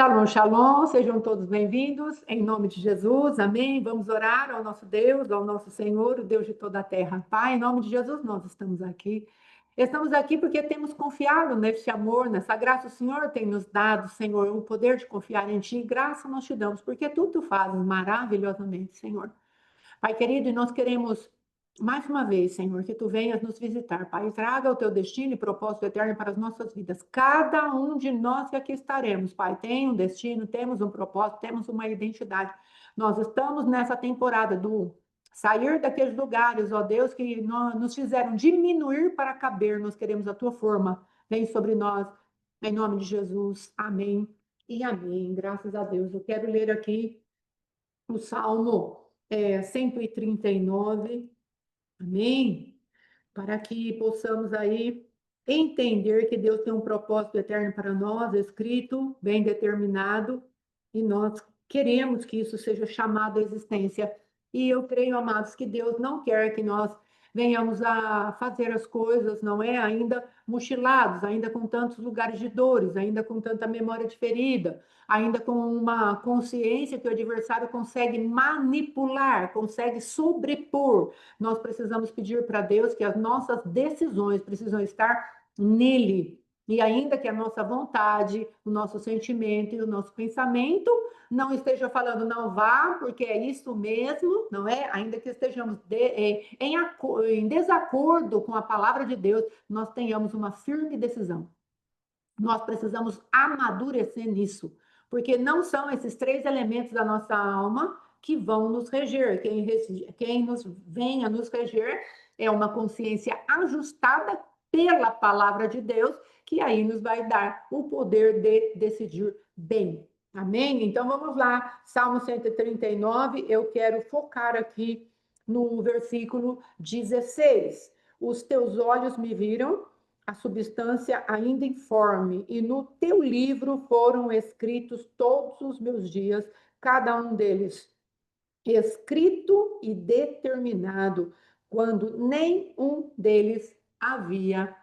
Shalom, shalom, sejam todos bem-vindos, em nome de Jesus, amém. Vamos orar ao nosso Deus, ao nosso Senhor, o Deus de toda a terra. Pai, em nome de Jesus, nós estamos aqui. Estamos aqui porque temos confiado neste amor, nessa graça. O Senhor tem nos dado, Senhor, o poder de confiar em Ti. Graça nós te damos, porque tu fazes maravilhosamente, Senhor. Pai querido, e nós queremos mais uma vez, Senhor, que tu venhas nos visitar, Pai, e traga o teu destino e propósito eterno para as nossas vidas. Cada um de nós que aqui estaremos, Pai, tem um destino, temos um propósito, temos uma identidade. Nós estamos nessa temporada do sair daqueles lugares, ó Deus, que nos fizeram diminuir para caber. Nós queremos a tua forma. Vem sobre nós, em nome de Jesus. Amém e amém. Graças a Deus. Eu quero ler aqui o Salmo 139, amém? Para que possamos aí entender que Deus tem um propósito eterno para nós, escrito, bem determinado, e nós queremos que isso seja chamado à existência. E eu creio, amados, que Deus não quer que nós venhamos a fazer as coisas, não é? Ainda mochilados, ainda com tantos lugares de dores, ainda com tanta memória de ferida, ainda com uma consciência que o adversário consegue manipular, consegue sobrepor. Nós precisamos pedir para Deus que as nossas decisões precisam estar nele. E ainda que a nossa vontade, o nosso sentimento e o nosso pensamento não esteja falando não vá, porque é isso mesmo, não é? Ainda que estejamos em desacordo com a palavra de Deus, nós tenhamos uma firme decisão. Nós precisamos amadurecer nisso, porque não são esses três elementos da nossa alma que vão nos reger. Quem nos vem a nos reger é uma consciência ajustada pela palavra de Deus, que aí nos vai dar o poder de decidir bem. Amém? Então vamos lá, Salmo 139, eu quero focar aqui no versículo 16. Os teus olhos me viram a substância ainda informe, e no teu livro foram escritos todos os meus dias, cada um deles escrito e determinado, quando nenhum deles havia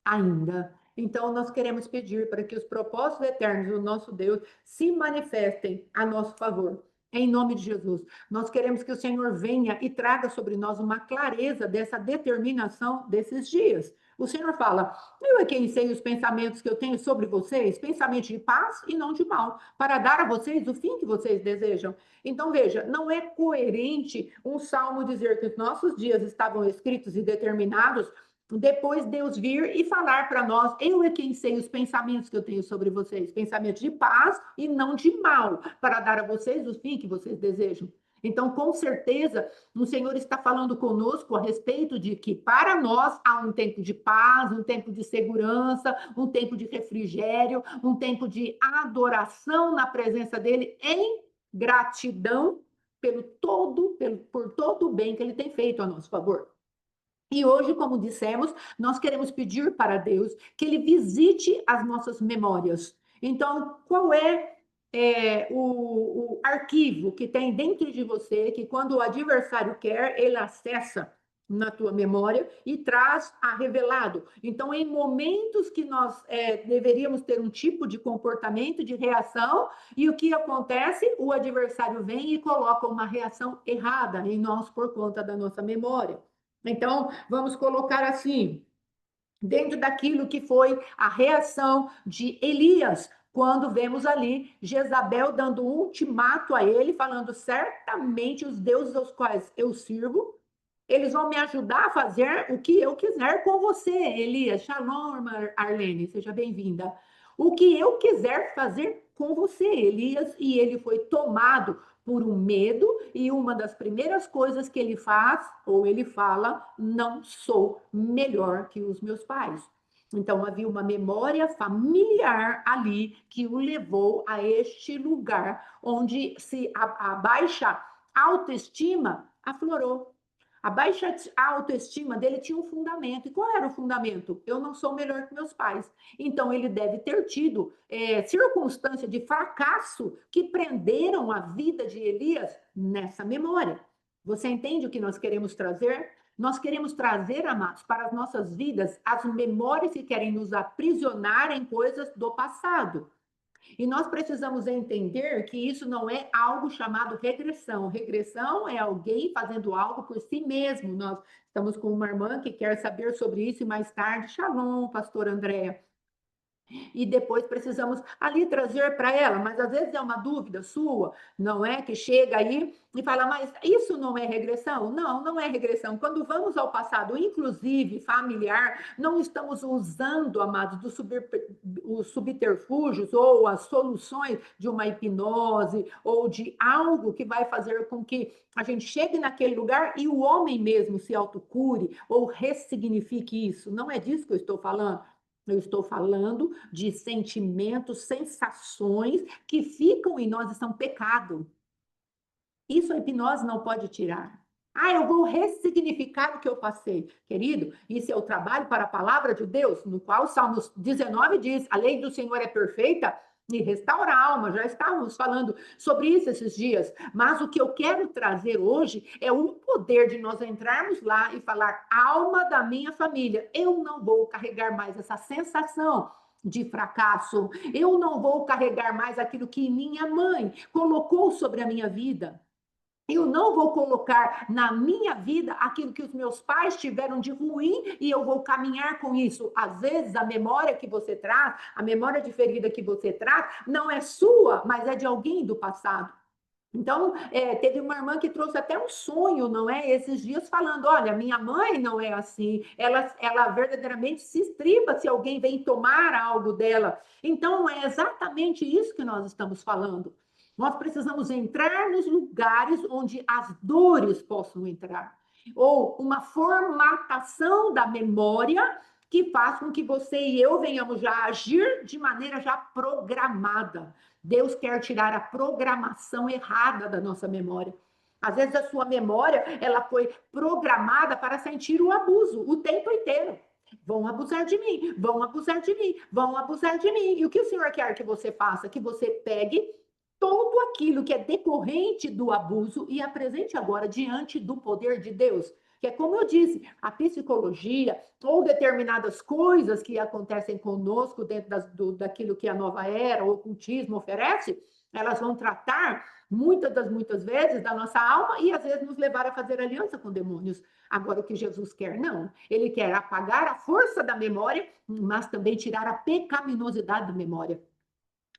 ainda. Então, nós queremos pedir para que os propósitos eternos do nosso Deus se manifestem a nosso favor. Em nome de Jesus, nós queremos que o Senhor venha e traga sobre nós uma clareza dessa determinação desses dias. O Senhor fala: eu é quem sei os pensamentos que eu tenho sobre vocês, pensamentos de paz e não de mal, para dar a vocês o fim que vocês desejam. Então, veja, não é coerente um salmo dizer que os nossos dias estavam escritos e determinados, depois Deus vir e falar para nós: eu é quem sei os pensamentos que eu tenho sobre vocês, pensamentos de paz e não de mal, para dar a vocês o fim que vocês desejam. Então, com certeza, o Senhor está falando conosco a respeito de que para nós há um tempo de paz, um tempo de segurança, um tempo de refrigério, um tempo de adoração na presença dele, em gratidão por todo o bem que ele tem feito a nosso favor. E hoje, como dissemos, nós queremos pedir para Deus que Ele visite as nossas memórias. Então, qual o arquivo que tem dentro de você, que quando o adversário quer, ele acessa na tua memória e traz a revelado. Então, em momentos que nós deveríamos ter um tipo de comportamento, de reação, e o que acontece? O adversário vem e coloca uma reação errada em nós por conta da nossa memória. Então, vamos colocar assim, dentro daquilo que foi a reação de Elias, quando vemos ali Jezabel dando um ultimato a ele, falando: certamente os deuses aos quais eu sirvo, eles vão me ajudar a fazer o que eu quiser com você, Elias. Shalom, Arlene, seja bem-vinda. O que eu quiser fazer com você, Elias, e ele foi tomado por um medo, e uma das primeiras coisas que ele faz, ou ele fala: não sou melhor que os meus pais. Então, havia uma memória familiar ali que o levou a este lugar onde a baixa autoestima aflorou. A baixa autoestima dele tinha um fundamento. E qual era o fundamento? Eu não sou melhor que meus pais. Então, ele deve ter tido circunstância de fracasso que prenderam a vida de Elias nessa memória. Você entende o que nós queremos trazer? Nós queremos trazer, amados, para as nossas vidas as memórias que querem nos aprisionar em coisas do passado. E nós precisamos entender que isso não é algo chamado regressão. Regressão é alguém fazendo algo por si mesmo. Nós estamos com uma irmã que quer saber sobre isso e mais tarde. Shalom, pastor Andréa. E depois precisamos ali trazer para ela, mas às vezes é uma dúvida sua, não é? Que chega aí e fala, mas isso não é regressão? Não, não é regressão. Quando vamos ao passado, inclusive familiar, não estamos usando, amados, os subterfúgios ou as soluções de uma hipnose ou de algo que vai fazer com que a gente chegue naquele lugar e o homem mesmo se autocure ou ressignifique isso. Não é disso que eu estou falando. Eu estou falando de sentimentos, sensações que ficam em nós e são pecado. Isso a hipnose não pode tirar. Ah, eu vou ressignificar o que eu passei. Querido, isso é o trabalho para a palavra de Deus, no qual Salmos 19 diz: a lei do Senhor é perfeita e restaura a alma. Já estávamos falando sobre isso esses dias. Mas o que eu quero trazer hoje é o poder de nós entrarmos lá e falar: alma da minha família, eu não vou carregar mais essa sensação de fracasso, eu não vou carregar mais aquilo que minha mãe colocou sobre a minha vida. Eu não vou colocar na minha vida aquilo que os meus pais tiveram de ruim e eu vou caminhar com isso. Às vezes, a memória que você traz, a memória de ferida que você traz, não é sua, mas é de alguém do passado. Então, teve uma irmã que trouxe até um sonho, não é? Esses dias falando, olha, minha mãe não é assim, ela verdadeiramente se estriba se alguém vem tomar algo dela. Então, é exatamente isso que nós estamos falando. Nós precisamos entrar nos lugares onde as dores possam entrar. Ou uma formatação da memória que faz com que você e eu venhamos já agir de maneira já programada. Deus quer tirar a programação errada da nossa memória. Às vezes a sua memória, ela foi programada para sentir o abuso o tempo inteiro. Vão abusar de mim, vão abusar de mim, vão abusar de mim. E o que o Senhor quer que você faça? Que você pegue tudo aquilo que é decorrente do abuso e apresente agora diante do poder de Deus. Que é como eu disse, a psicologia ou determinadas coisas que acontecem conosco dentro daquilo que a nova era, o ocultismo oferece, elas vão tratar muitas vezes da nossa alma e às vezes nos levar a fazer aliança com demônios. Agora, o que Jesus quer, não. Ele quer apagar a força da memória, mas também tirar a pecaminosidade da memória.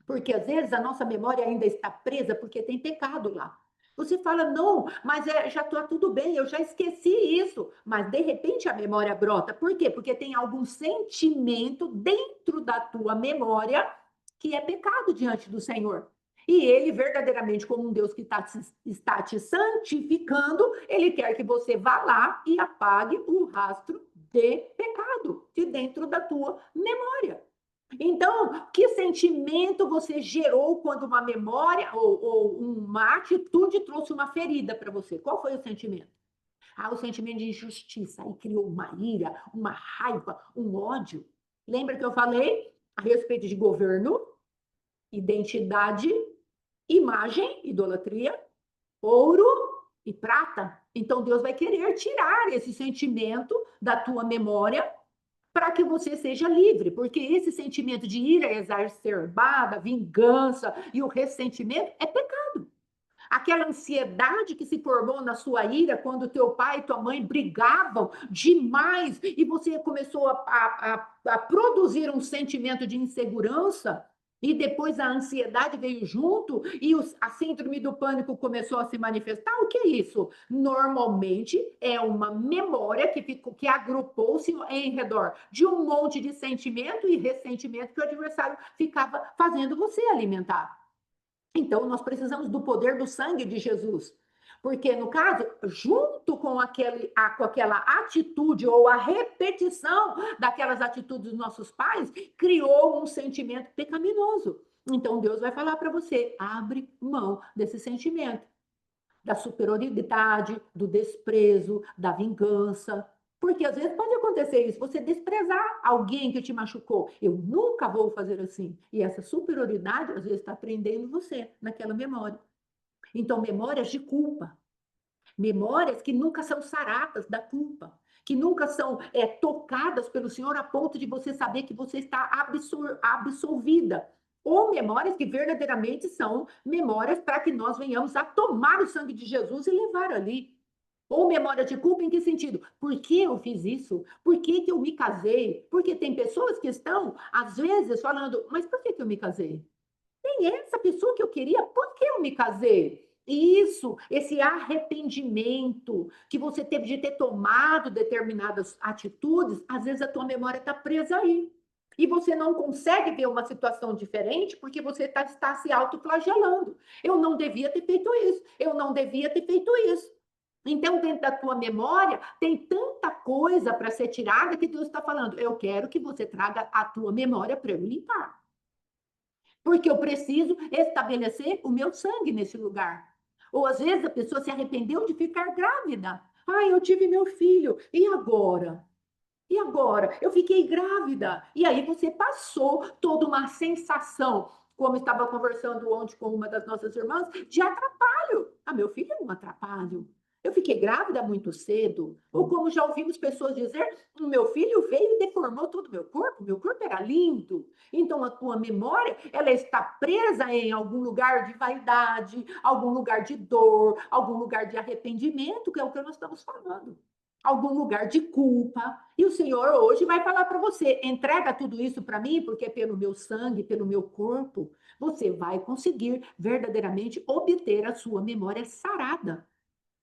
Porque às vezes a nossa memória ainda está presa porque tem pecado lá. Você fala, não, mas já está tudo bem, eu já esqueci isso. Mas de repente a memória brota. Por quê? Porque tem algum sentimento dentro da tua memória que é pecado diante do Senhor. E ele, verdadeiramente, como um Deus que está te santificando, ele quer que você vá lá e apague o rastro de pecado de dentro da tua memória. Então, que sentimento você gerou quando uma memória ou uma atitude trouxe uma ferida para você? Qual foi o sentimento? Ah, o sentimento de injustiça. Aí criou uma ira, uma raiva, um ódio. Lembra que eu falei a respeito de governo, identidade, imagem, idolatria, ouro e prata? Então, Deus vai querer tirar esse sentimento da tua memória para que você seja livre, porque esse sentimento de ira exacerbada, vingança e o ressentimento é pecado. Aquela ansiedade que se formou na sua ira quando teu pai e tua mãe brigavam demais e você começou a produzir um sentimento de insegurança e depois a ansiedade veio junto e a síndrome do pânico começou a se manifestar. O que é isso? Normalmente é uma memória que agrupou-se em redor de um monte de sentimento e ressentimento que o adversário ficava fazendo você alimentar. Então, nós precisamos do poder do sangue de Jesus. Porque, no caso, junto com aquela atitude ou a repetição daquelas atitudes dos nossos pais, criou um sentimento pecaminoso. Então, Deus vai falar para você: abre mão desse sentimento, da superioridade, do desprezo, da vingança. Porque às vezes pode acontecer isso, você desprezar alguém que te machucou. Eu nunca vou fazer assim. E essa superioridade, às vezes, está prendendo você naquela memória. Então, memórias de culpa. Memórias que nunca são saradas da culpa. Que nunca são tocadas pelo Senhor a ponto de você saber que você está absolvida. ou memórias que verdadeiramente são memórias para que nós venhamos a tomar o sangue de Jesus e levar ali. Ou memória de culpa em que sentido? Por que eu fiz isso? Por que que eu me casei? Porque tem pessoas que estão, às vezes, falando, mas por que que eu me casei? Nem essa pessoa que eu queria, por que eu me casei? E isso, esse arrependimento que você teve de ter tomado determinadas atitudes, às vezes a tua memória está presa aí. E você não consegue ver uma situação diferente porque você está se autoflagelando. Eu não devia ter feito isso, eu não devia ter feito isso. Então, dentro da tua memória, tem tanta coisa para ser tirada que Deus está falando. Eu quero que você traga a tua memória para eu limpar. Porque eu preciso estabelecer o meu sangue nesse lugar. Ou às vezes a pessoa se arrependeu de ficar grávida. Ah, eu tive meu filho. E agora? E agora? Eu fiquei grávida. E aí você passou toda uma sensação, como estava conversando ontem com uma das nossas irmãs, de atrapalho. Ah, meu filho é um atrapalho. Eu fiquei grávida muito cedo. Ou como já ouvimos pessoas dizer, o meu filho veio e deformou todo o meu corpo era lindo. Então a tua memória, ela está presa em algum lugar de vaidade, algum lugar de dor, algum lugar de arrependimento, que é o que nós estamos falando, algum lugar de culpa. E o Senhor hoje vai falar para você: entrega tudo isso para mim, porque pelo meu sangue, pelo meu corpo, você vai conseguir verdadeiramente obter a sua memória sarada.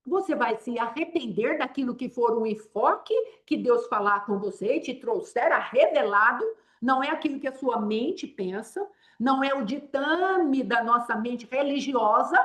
Você vai se arrepender daquilo que for um enfoque que Deus falar com você e te trouxer a revelado, não é aquilo que a sua mente pensa, não é o ditame da nossa mente religiosa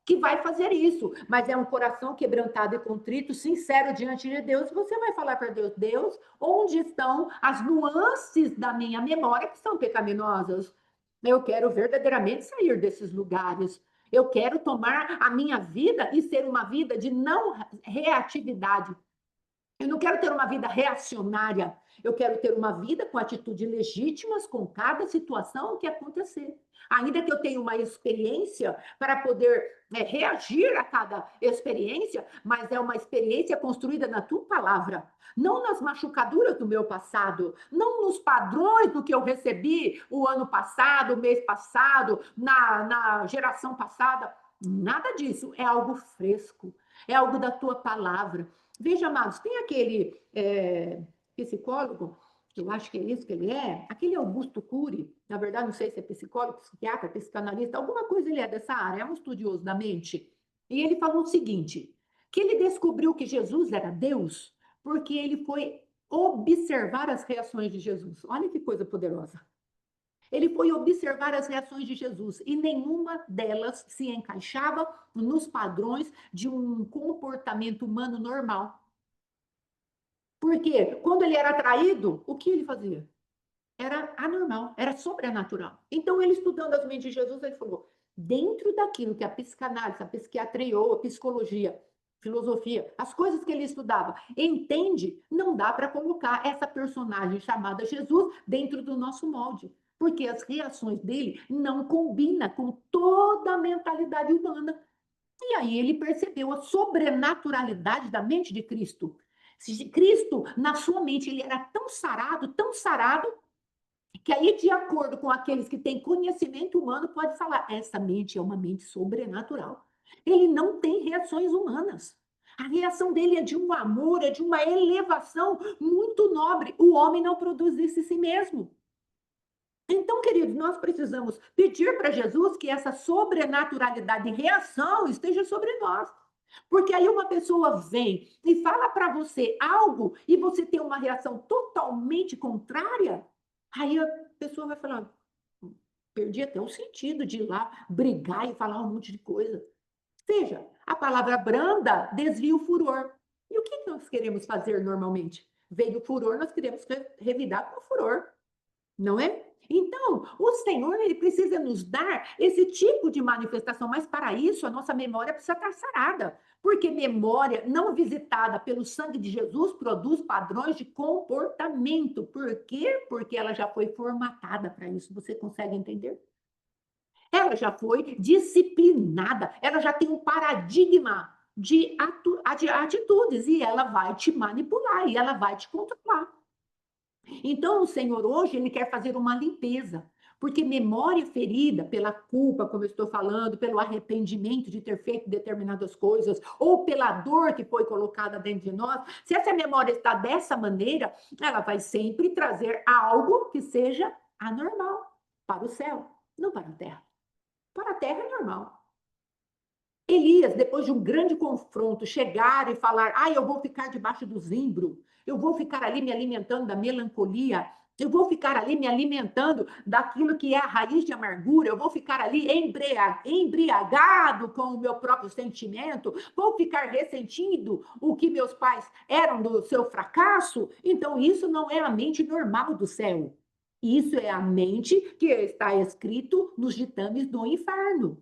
que vai fazer isso, mas é um coração quebrantado e contrito, sincero diante de Deus. Você vai falar para Deus: Deus, onde estão as nuances da minha memória que são pecaminosas? Eu quero verdadeiramente sair desses lugares. Eu quero tomar a minha vida e ser uma vida de não reatividade. Eu não quero ter uma vida reacionária. Eu quero ter uma vida com atitudes legítimas com cada situação que acontecer. Ainda que eu tenha uma experiência para poder reagir a cada experiência, mas é uma experiência construída na tua palavra, não nas machucaduras do meu passado, não nos padrões do que eu recebi o ano passado, o mês passado, na geração passada. Nada disso. É algo fresco, é algo da tua palavra. Veja, amados, tem aquele psicólogo, que eu acho que é isso que ele é, aquele Augusto Cury, na verdade, não sei se é psicólogo, psiquiatra, psicanalista, alguma coisa ele é dessa área, é um estudioso da mente. E ele falou o seguinte, que ele descobriu que Jesus era Deus porque ele foi observar as reações de Jesus. Olha que coisa poderosa. Ele foi observar as reações de Jesus e nenhuma delas se encaixava nos padrões de um comportamento humano normal. Porque quando ele era traído, o que ele fazia? Era anormal, era sobrenatural. Então, ele estudando as mentes de Jesus, ele falou: dentro daquilo que a psicanálise, a psiquiatria ou a psicologia, filosofia, as coisas que ele estudava, entende, não dá para colocar essa personagem chamada Jesus dentro do nosso molde. Porque as reações dele não combinam com toda a mentalidade humana. E aí ele percebeu a sobrenaturalidade da mente de Cristo. Cristo, na sua mente, ele era tão sarado, que aí, de acordo com aqueles que têm conhecimento humano, pode falar, essa mente é uma mente sobrenatural. Ele não tem reações humanas. A reação dele é de um amor, é de uma elevação muito nobre. O homem não produz isso em si mesmo. Então, queridos, nós precisamos pedir para Jesus que essa sobrenaturalidade de reação esteja sobre nós. Porque aí uma pessoa vem e fala para você algo e você tem uma reação totalmente contrária, aí a pessoa vai falar, perdi até o sentido de ir lá brigar e falar um monte de coisa. Veja, a palavra branda desvia o furor. E o que nós queremos fazer normalmente? Veio o furor, nós queremos revidar com o furor, não é? Então, o Senhor, ele precisa nos dar esse tipo de manifestação, mas para isso a nossa memória precisa estar sarada, porque memória não visitada pelo sangue de Jesus produz padrões de comportamento. Por quê? Porque ela já foi formatada para isso. Você consegue entender? Ela já foi disciplinada, ela já tem um paradigma de atitudes e ela vai te manipular e ela vai te controlar. Então, o Senhor hoje, ele quer fazer uma limpeza, Porque memória ferida pela culpa, como eu estou falando, pelo arrependimento de ter feito determinadas coisas, ou pela dor que foi colocada dentro de nós, se essa memória está dessa maneira, ela vai sempre trazer algo que seja anormal para o céu, não para a terra. Para a terra é normal. Elias, depois de um grande confronto, chegar e falar: eu vou ficar debaixo do zimbro, eu vou ficar ali me alimentando da melancolia, eu vou ficar ali me alimentando daquilo que é a raiz de amargura, eu vou ficar ali embriagado com o meu próprio sentimento, vou ficar ressentindo o que meus pais eram do seu fracasso. Então, isso não é a mente normal do céu. Isso é a mente que está escrito nos ditames do inferno.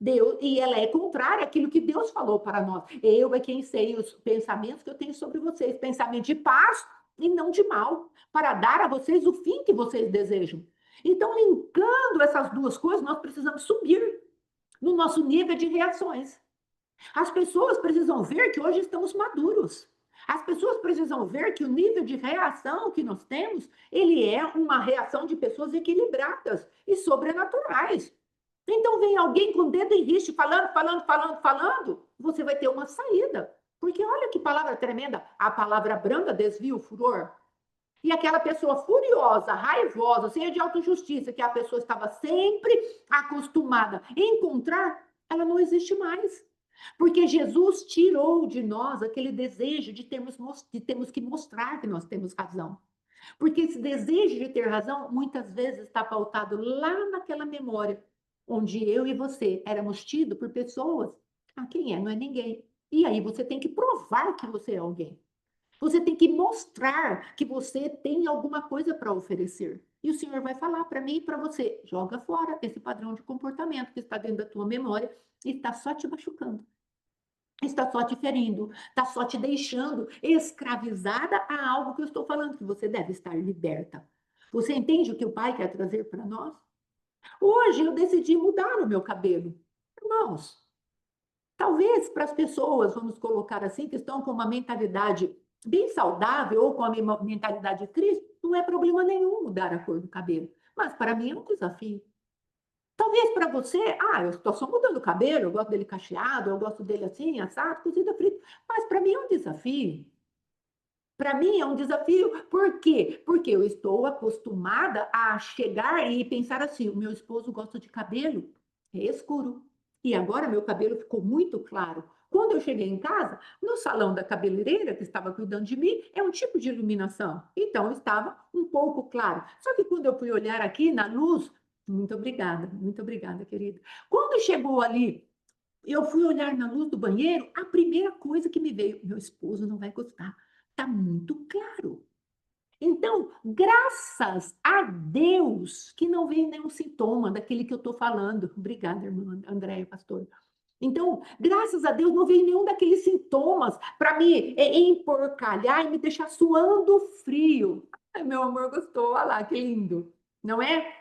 Deus, e ela é contrária àquilo que Deus falou para nós. Eu é quem sei os pensamentos que eu tenho sobre vocês, pensamento de paz e não de mal, para dar a vocês o fim que vocês desejam. Então, linkando essas duas coisas, nós precisamos subir no nosso nível de reações. As pessoas precisam ver que hoje estamos maduros. As pessoas precisam ver que o nível de reação que nós temos, ele é uma reação de pessoas equilibradas e sobrenaturais. Então vem alguém com o dedo em riste, falando, você vai ter uma saída. Porque olha que palavra tremenda, a palavra branda desvia o furor. E aquela pessoa furiosa, raivosa, cheia de autojustiça, que a pessoa estava sempre acostumada a encontrar, ela não existe mais. Porque Jesus tirou de nós aquele desejo de termos que mostrar que nós temos razão. Porque esse desejo de ter razão, muitas vezes está pautado lá naquela memória, onde eu e você éramos tidos por pessoas. Quem é? Não é ninguém. E aí você tem que provar que você é alguém. Você tem que mostrar que você tem alguma coisa para oferecer. E o Senhor vai falar para mim e para você: joga fora esse padrão de comportamento que está dentro da tua memória e está só te machucando, está só te ferindo, está só te deixando escravizada a algo que eu estou falando, que você deve estar liberta. Você entende o que o Pai quer trazer para nós? Hoje eu decidi mudar o meu cabelo. Irmãos, talvez para as pessoas, vamos colocar assim, que estão com uma mentalidade bem saudável ou com a mentalidade de Cristo, não é problema nenhum mudar a cor do cabelo. Mas para mim é um desafio. Talvez para você, eu estou só mudando o cabelo, eu gosto dele cacheado, eu gosto dele assim, assado, cozido, frito. Mas para mim é um desafio. Para mim é um desafio. Por quê? Porque eu estou acostumada a chegar e pensar assim: o meu esposo gosta de cabelo escuro. E agora meu cabelo ficou muito claro. Quando eu cheguei em casa, no salão da cabeleireira que estava cuidando de mim, é um tipo de iluminação. Então estava um pouco claro. Só que quando eu fui olhar aqui na luz, muito obrigada, querida. Quando chegou ali, eu fui olhar na luz do banheiro, a primeira coisa que me veio: meu esposo não vai gostar. Está muito claro. Então, graças a Deus que não veio nenhum sintoma daquele que eu estou falando. Obrigada, irmã Andréia, pastora. Então, graças a Deus, não veio nenhum daqueles sintomas para me emporcalhar e me deixar suando frio. Ai, meu amor gostou, olha lá, que lindo, não é?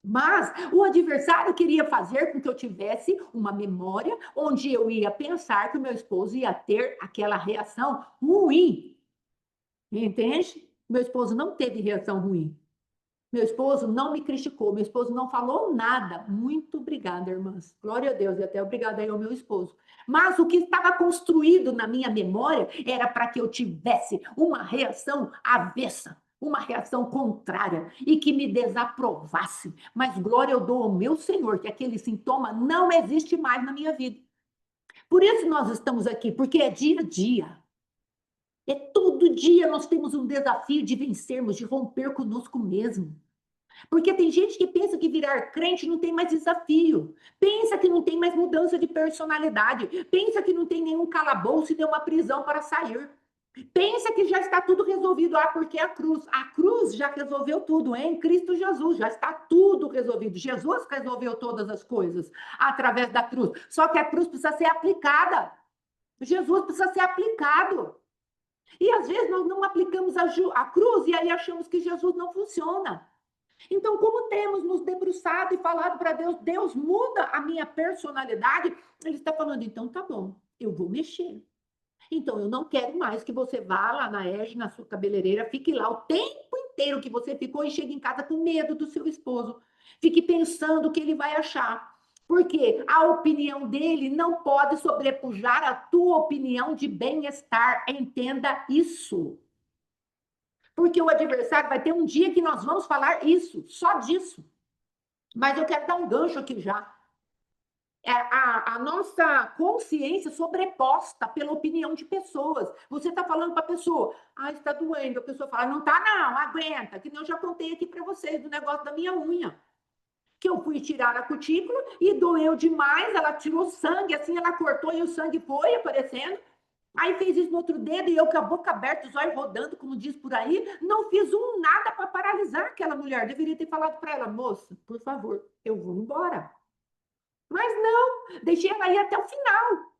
Mas o adversário queria fazer com que eu tivesse uma memória onde eu ia pensar que o meu esposo ia ter aquela reação ruim. Entende? Meu esposo não teve reação ruim. Meu esposo não me criticou, meu esposo não falou nada. Muito obrigada, irmãs. Glória a Deus e até obrigada aí ao meu esposo. Mas o que estava construído na minha memória era para que eu tivesse uma reação avessa, uma reação contrária e que me desaprovasse. Mas glória eu dou ao meu Senhor que aquele sintoma não existe mais na minha vida. Por isso nós estamos aqui, porque é dia a dia. É todo dia nós temos um desafio de vencermos, de romper conosco mesmo. Porque tem gente que pensa que virar crente não tem mais desafio. Pensa que não tem mais mudança de personalidade. Pensa que não tem nenhum calabouço e nenhuma prisão para sair. Pensa que já está tudo resolvido. Porque a cruz já resolveu tudo, em Cristo Jesus, já está tudo resolvido. Jesus resolveu todas as coisas através da cruz. Só que a cruz precisa ser aplicada. Jesus precisa ser aplicado. E às vezes nós não aplicamos a cruz e aí achamos que Jesus não funciona. Então, como temos nos debruçado e falado para Deus: Deus, muda a minha personalidade, Ele está falando: então tá bom, eu vou mexer. Então, eu não quero mais que você vá lá na ERG, na sua cabeleireira, fique lá o tempo inteiro que você ficou e chegue em casa com medo do seu esposo. Fique pensando o que ele vai achar. Porque a opinião dele não pode sobrepujar a tua opinião de bem-estar. Entenda isso. Porque o adversário vai ter um dia que nós vamos falar isso, só disso. Mas eu quero dar um gancho aqui já. A nossa consciência sobreposta pela opinião de pessoas. Você está falando para a pessoa, está doendo. A pessoa fala, não está não, aguenta. Que nem eu já contei aqui para vocês do negócio da minha unha. Que eu fui tirar a cutícula e doeu demais, ela tirou sangue, assim, ela cortou e o sangue foi aparecendo. Aí fez isso no outro dedo e eu com a boca aberta, os olhos rodando, como diz por aí, não fiz nada para paralisar aquela mulher. Deveria ter falado para ela, moça, por favor, eu vou embora. Mas não, deixei ela ir até o final.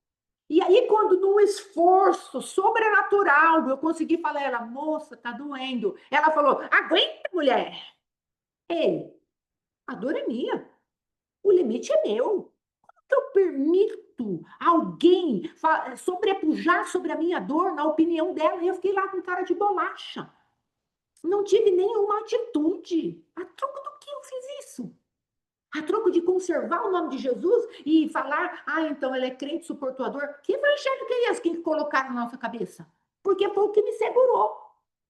E aí, quando num esforço sobrenatural, eu consegui falar a ela, moça, tá doendo. Ela falou, aguenta, mulher. Ei, a dor é minha. O limite é meu. Como que eu permito alguém sobrepujar sobre a minha dor na opinião dela? E eu fiquei lá com cara de bolacha. Não tive nenhuma atitude. A troco do que eu fiz isso? A troco de conservar o nome de Jesus e falar, então ele é crente, suportou a dor. Que evangelho que é esse que colocaram na nossa cabeça? Porque foi o que me segurou.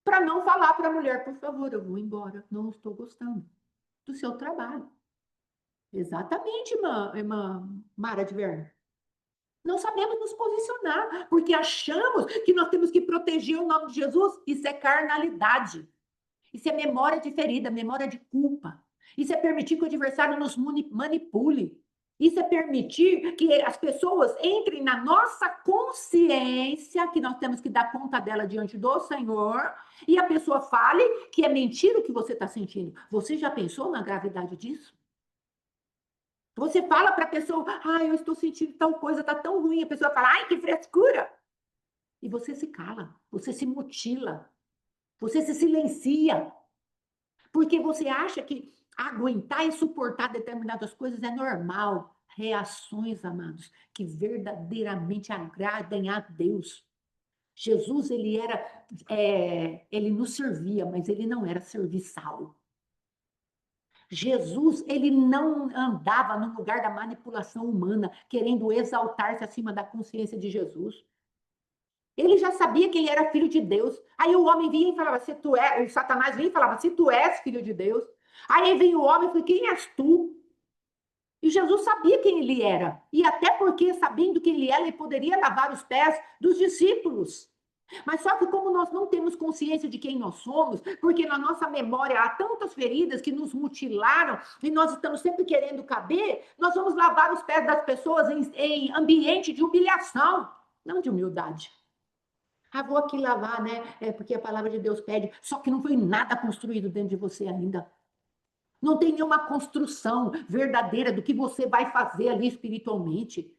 Para não falar para a mulher, por favor, eu vou embora. Não estou gostando do seu trabalho. Exatamente, irmã Mara de Werner. Não sabemos nos posicionar, porque achamos que nós temos que proteger o nome de Jesus. Isso é carnalidade. Isso é memória de ferida, memória de culpa. Isso é permitir que o adversário nos manipule. Isso é permitir que as pessoas entrem na nossa consciência, que nós temos que dar conta dela diante do Senhor, e a pessoa fale que é mentira o que você está sentindo. Você já pensou na gravidade disso? Você fala para a pessoa, eu estou sentindo tal coisa, está tão ruim. A pessoa fala, ai, que frescura. E você se cala, você se mutila, você se silencia. Porque você acha que aguentar e suportar determinadas coisas é normal. Reações, amados, que verdadeiramente agradem a Deus. Jesus, ele nos servia, mas ele não era serviçal. Jesus, ele não andava no lugar da manipulação humana, querendo exaltar-se acima da consciência de Jesus. Ele já sabia que ele era filho de Deus. Aí o homem vinha e falava, se tu é, o Satanás vinha e falava, se tu és filho de Deus. Aí vem o homem e fala, quem és tu? E Jesus sabia quem ele era. E até porque, sabendo quem ele era, ele poderia lavar os pés dos discípulos. Mas só que como nós não temos consciência de quem nós somos, porque na nossa memória há tantas feridas que nos mutilaram e nós estamos sempre querendo caber, nós vamos lavar os pés das pessoas em ambiente de humilhação, não de humildade. Vou aqui lavar, né? Porque a palavra de Deus pede, só que não foi nada construído dentro de você ainda. Não tem nenhuma construção verdadeira do que você vai fazer ali espiritualmente.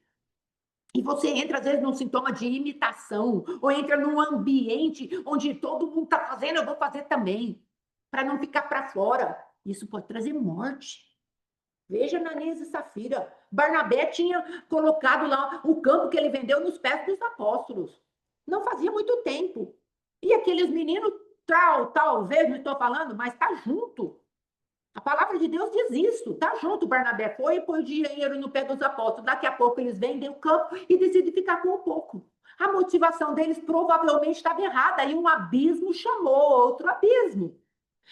E você entra, às vezes, num sintoma de imitação, ou entra num ambiente onde todo mundo está fazendo, eu vou fazer também, para não ficar para fora. Isso pode trazer morte. Veja Ananias e Safira. Barnabé tinha colocado lá o campo que ele vendeu nos pés dos apóstolos. Não fazia muito tempo. E aqueles meninos, talvez, não estou falando, mas está junto. A palavra de Deus diz isso, tá junto. Barnabé foi e pôs dinheiro no pé dos apóstolos. Daqui a pouco eles vendem o campo e decidem ficar com um pouco. A motivação deles provavelmente estava errada e um abismo chamou outro abismo.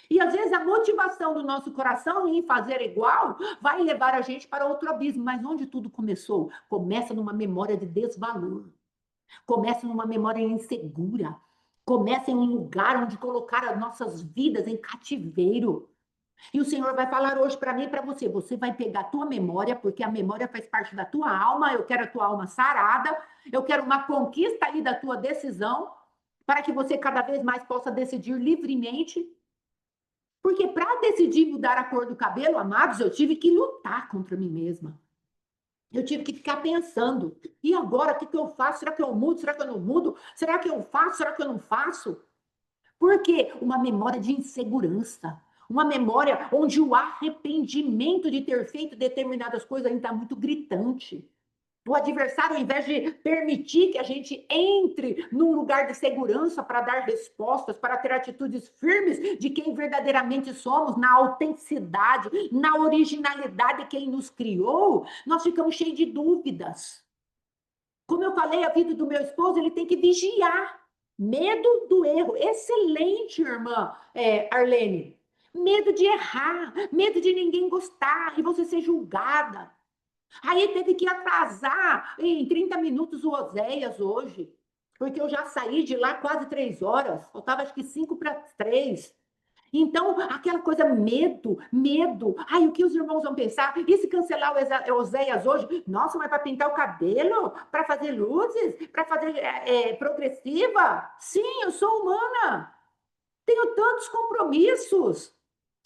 E às vezes a motivação do nosso coração em fazer igual vai levar a gente para outro abismo. Mas onde tudo começou? Começa numa memória de desvalor. Começa numa memória insegura. Começa em um lugar onde colocar as nossas vidas em cativeiro. E o Senhor vai falar hoje para mim e para você. Você vai pegar a tua memória, porque a memória faz parte da tua alma. Eu quero a tua alma sarada. Eu quero uma conquista aí da tua decisão, para que você cada vez mais possa decidir livremente. Porque para decidir mudar a cor do cabelo, amados, eu tive que lutar contra mim mesma. Eu tive que ficar pensando. E agora, o que eu faço? Será que eu mudo? Será que eu não mudo? Será que eu faço? Será que eu não faço? Por quê? Uma memória de insegurança. Uma memória onde o arrependimento de ter feito determinadas coisas ainda está muito gritante. O adversário, ao invés de permitir que a gente entre num lugar de segurança para dar respostas, para ter atitudes firmes de quem verdadeiramente somos, na autenticidade, na originalidade de quem nos criou, nós ficamos cheios de dúvidas. Como eu falei, a vida do meu esposo, ele tem que vigiar. Medo do erro. Excelente, irmã Arlene. Medo de errar, medo de ninguém gostar e você ser julgada. Aí teve que atrasar em 30 minutos o Oséias hoje, porque eu já saí de lá quase 3 horas, faltava acho que 5 para 3. Então, aquela coisa, medo, medo. Ai, o que os irmãos vão pensar? E se cancelar o Oséias hoje? Nossa, mas para pintar o cabelo? Para fazer luzes? Para fazer progressiva? Sim, eu sou humana. Tenho tantos compromissos.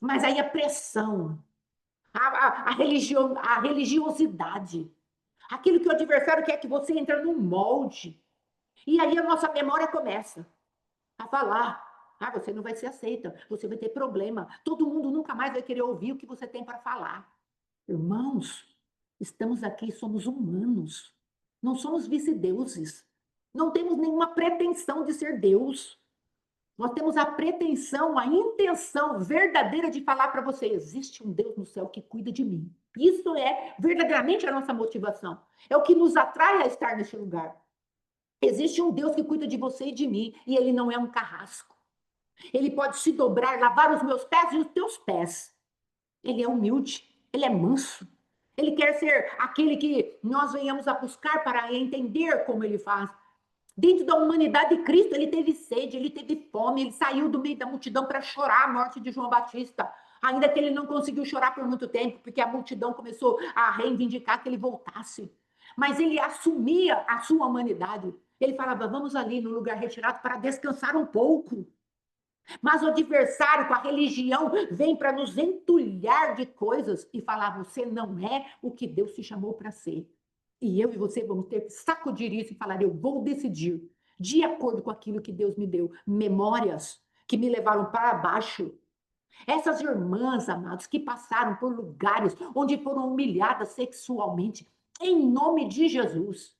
Mas aí a pressão, a religiosidade, aquilo que o adversário quer que você entre num molde. E aí a nossa memória começa a falar. Ah, você não vai ser aceita, você vai ter problema. Todo mundo nunca mais vai querer ouvir o que você tem para falar. Irmãos, estamos aqui, somos humanos. Não somos vice-deuses. Não temos nenhuma pretensão de ser Deus. Nós temos a pretensão, a intenção verdadeira de falar para você: existe um Deus no céu que cuida de mim. Isso é verdadeiramente a nossa motivação. É o que nos atrai a estar neste lugar. Existe um Deus que cuida de você e de mim, e ele não é um carrasco. Ele pode se dobrar, lavar os meus pés e os teus pés. Ele é humilde, ele é manso. Ele quer ser aquele que nós venhamos a buscar para entender como ele faz. Dentro da humanidade de Cristo, ele teve sede, ele teve fome, ele saiu do meio da multidão para chorar a morte de João Batista. Ainda que ele não conseguiu chorar por muito tempo, porque a multidão começou a reivindicar que ele voltasse. Mas ele assumia a sua humanidade. Ele falava: vamos ali no lugar retirado para descansar um pouco. Mas o adversário com a religião vem para nos entulhar de coisas e falar: você não é o que Deus te chamou para ser. E eu e você vamos ter que sacudir isso e falar: eu vou decidir de acordo com aquilo que Deus me deu. Memórias que me levaram para baixo. Essas irmãs, amados, que passaram por lugares onde foram humilhadas sexualmente, em nome de Jesus.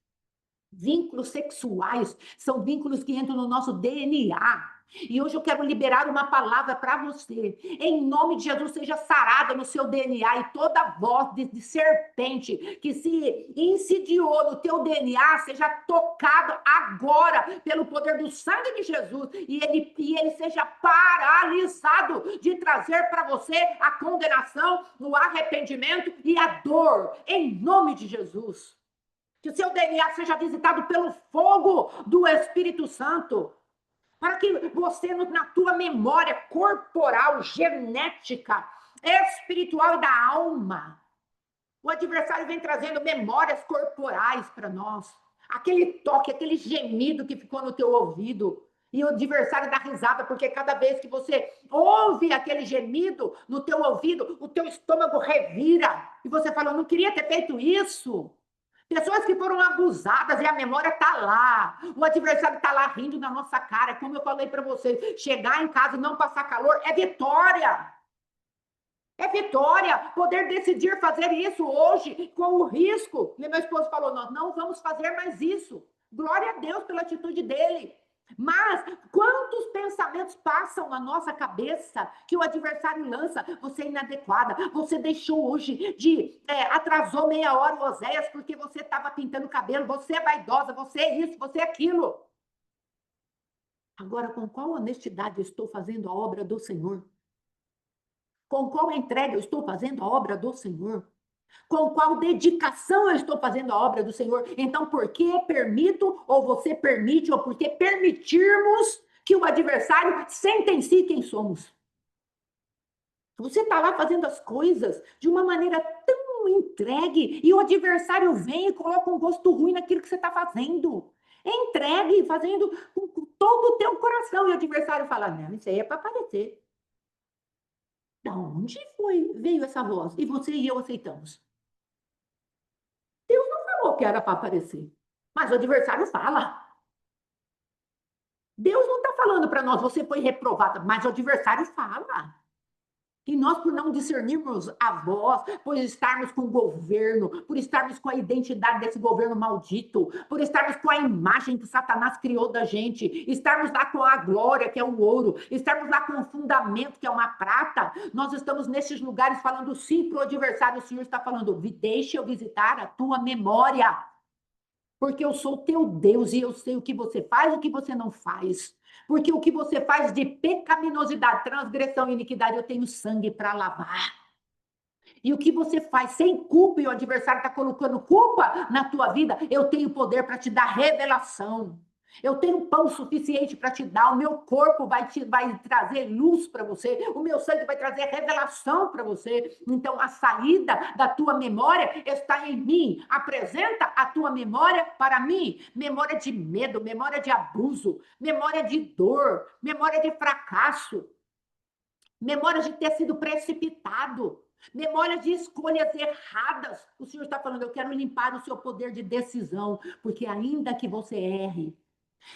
Vínculos sexuais são vínculos que entram no nosso DNA. E hoje eu quero liberar uma palavra para você. Em nome de Jesus, seja sarada no seu DNA e toda voz de serpente que se insidiou no teu DNA seja tocada agora pelo poder do sangue de Jesus e ele seja paralisado de trazer para você a condenação, o arrependimento e a dor. Em nome de Jesus. Que o seu DNA seja visitado pelo fogo do Espírito Santo, para que você, na tua memória corporal, genética, espiritual e da alma, o adversário vem trazendo memórias corporais para nós. Aquele toque, aquele gemido que ficou no teu ouvido. E o adversário dá risada, porque cada vez que você ouve aquele gemido no teu ouvido, o teu estômago revira. E você fala: eu não queria ter feito isso. Pessoas que foram abusadas e a memória está lá. O adversário está lá rindo na nossa cara. Como eu falei para vocês, chegar em casa e não passar calor é vitória. É vitória. Poder decidir fazer isso hoje com o risco. E meu esposo falou: nós não vamos fazer mais isso. Glória a Deus pela atitude dele. Mas quantos pensamentos passam na nossa cabeça que o adversário lança? Você é inadequada, você deixou hoje atrasou meia hora o Oséias porque você estava pintando o cabelo, você é vaidosa, você é isso, você é aquilo. Agora, com qual honestidade eu estou fazendo a obra do Senhor? Com qual entrega eu estou fazendo a obra do Senhor? Com qual dedicação eu estou fazendo a obra do Senhor? Então, por que permito, ou você permite, ou por que permitirmos que o adversário sentencie quem somos? Você está lá fazendo as coisas de uma maneira tão entregue, e o adversário vem e coloca um gosto ruim naquilo que você está fazendo. Entregue, fazendo com todo o teu coração, e o adversário fala: não, isso aí é para aparecer. Da onde veio essa voz? E você e eu aceitamos. Deus não falou que era para aparecer, mas o adversário fala. Deus não está falando para nós: você foi reprovada, mas o adversário fala. E nós, por não discernirmos a voz, por estarmos com o governo, por estarmos com a identidade desse governo maldito, por estarmos com a imagem que Satanás criou da gente, estarmos lá com a glória, que é o ouro, estarmos lá com o fundamento, que é uma prata, nós estamos nesses lugares falando sim para o adversário. O Senhor está falando: deixa eu visitar a tua memória, porque eu sou teu Deus e eu sei o que você faz e o que você não faz. Porque o que você faz de pecaminosidade, transgressão e iniquidade, eu tenho sangue para lavar. E o que você faz sem culpa e o adversário está colocando culpa na tua vida, eu tenho poder para te dar revelação. Eu tenho pão suficiente para te dar, o meu corpo vai trazer luz para você, o meu sangue vai trazer revelação para você. Então, a saída da tua memória está em mim. Apresenta a tua memória para mim. Memória de medo, memória de abuso, memória de dor, memória de fracasso, memória de ter sido precipitado, memória de escolhas erradas. O Senhor está falando: eu quero limpar o seu poder de decisão, porque ainda que você erre,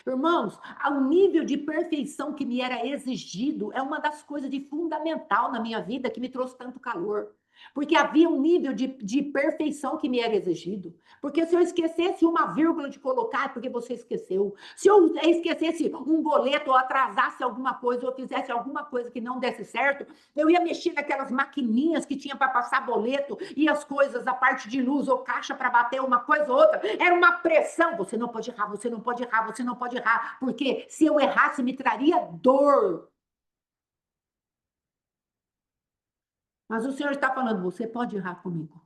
irmãos, ao nível de perfeição que me era exigido, é uma das coisas de fundamental na minha vida que me trouxe tanto calor. Porque havia um nível de perfeição que me era exigido. Porque se eu esquecesse uma vírgula de colocar, é porque você esqueceu. Se eu esquecesse um boleto, ou atrasasse alguma coisa, ou fizesse alguma coisa que não desse certo, eu ia mexer naquelas maquininhas que tinha para passar boleto, e as coisas, a parte de luz ou caixa para bater uma coisa ou outra. Era uma pressão. Você não pode errar, você não pode errar, você não pode errar. Porque se eu errasse, me traria dor. Mas o Senhor está falando: você pode errar comigo.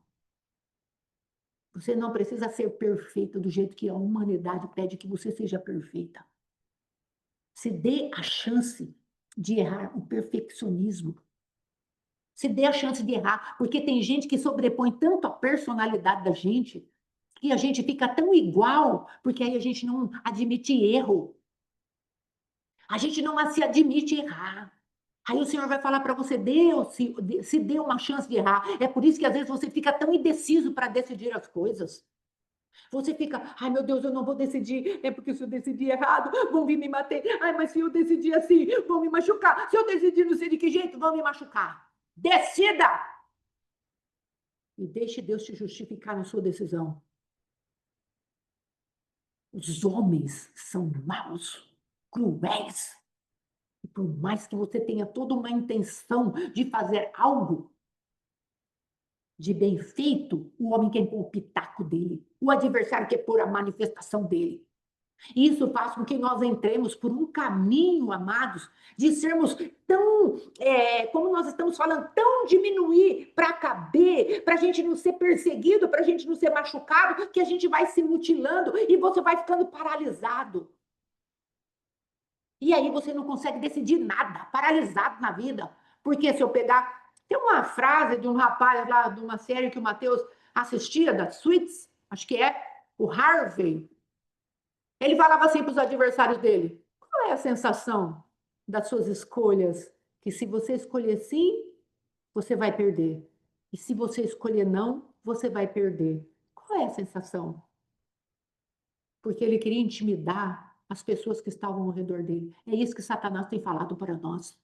Você não precisa ser perfeita do jeito que a humanidade pede que você seja perfeita. Se dê a chance de errar, o perfeccionismo. Se dê a chance de errar, porque tem gente que sobrepõe tanto a personalidade da gente, que a gente fica tão igual, porque aí a gente não admite erro. A gente não se admite errar. Aí o Senhor vai falar para você: se dê uma chance de errar. É por isso que às vezes você fica tão indeciso para decidir as coisas. Você fica: ai meu Deus, eu não vou decidir, é porque se eu decidir errado, vão vir me bater. Ai, mas se eu decidir assim, vão me machucar. Se eu decidir não sei de que jeito, vão me machucar. Decida! E deixe Deus te justificar na sua decisão. Os homens são maus, cruéis. E por mais que você tenha toda uma intenção de fazer algo de bem feito, o homem quer pôr o pitaco dele. O adversário quer pôr a manifestação dele. Isso faz com que nós entremos por um caminho, amados, de sermos tão, como nós estamos falando, tão diminuir para caber, para a gente não ser perseguido, para a gente não ser machucado, que a gente vai se mutilando e você vai ficando paralisado. E aí você não consegue decidir nada, paralisado na vida. Porque se eu pegar... Tem uma frase de um rapaz lá, de uma série que o Matheus assistia, da Suits, acho que é, o Harvey. Ele falava assim para os adversários dele: qual é a sensação das suas escolhas? Que se você escolher sim, você vai perder. E se você escolher não, você vai perder. Qual é a sensação? Porque ele queria intimidar as pessoas que estavam ao redor dele. É isso que Satanás tem falado para nós.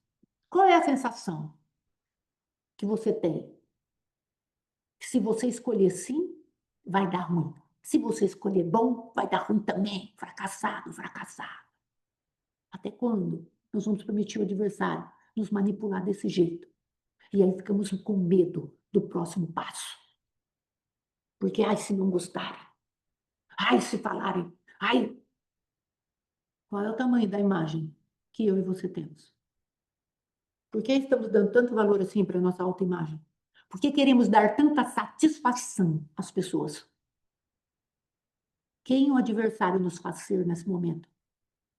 Qual é a sensação que você tem? Se você escolher sim, vai dar ruim. Se você escolher bom, vai dar ruim também. Fracassado, fracassado. Até quando nós vamos permitir o adversário nos manipular desse jeito? E aí ficamos com medo do próximo passo. Porque, ai, se não gostarem, ai, se falarem, ai. Qual é o tamanho da imagem que eu e você temos? Por que estamos dando tanto valor assim para a nossa autoimagem? Por que queremos dar tanta satisfação às pessoas? Quem o adversário nos faz ser nesse momento?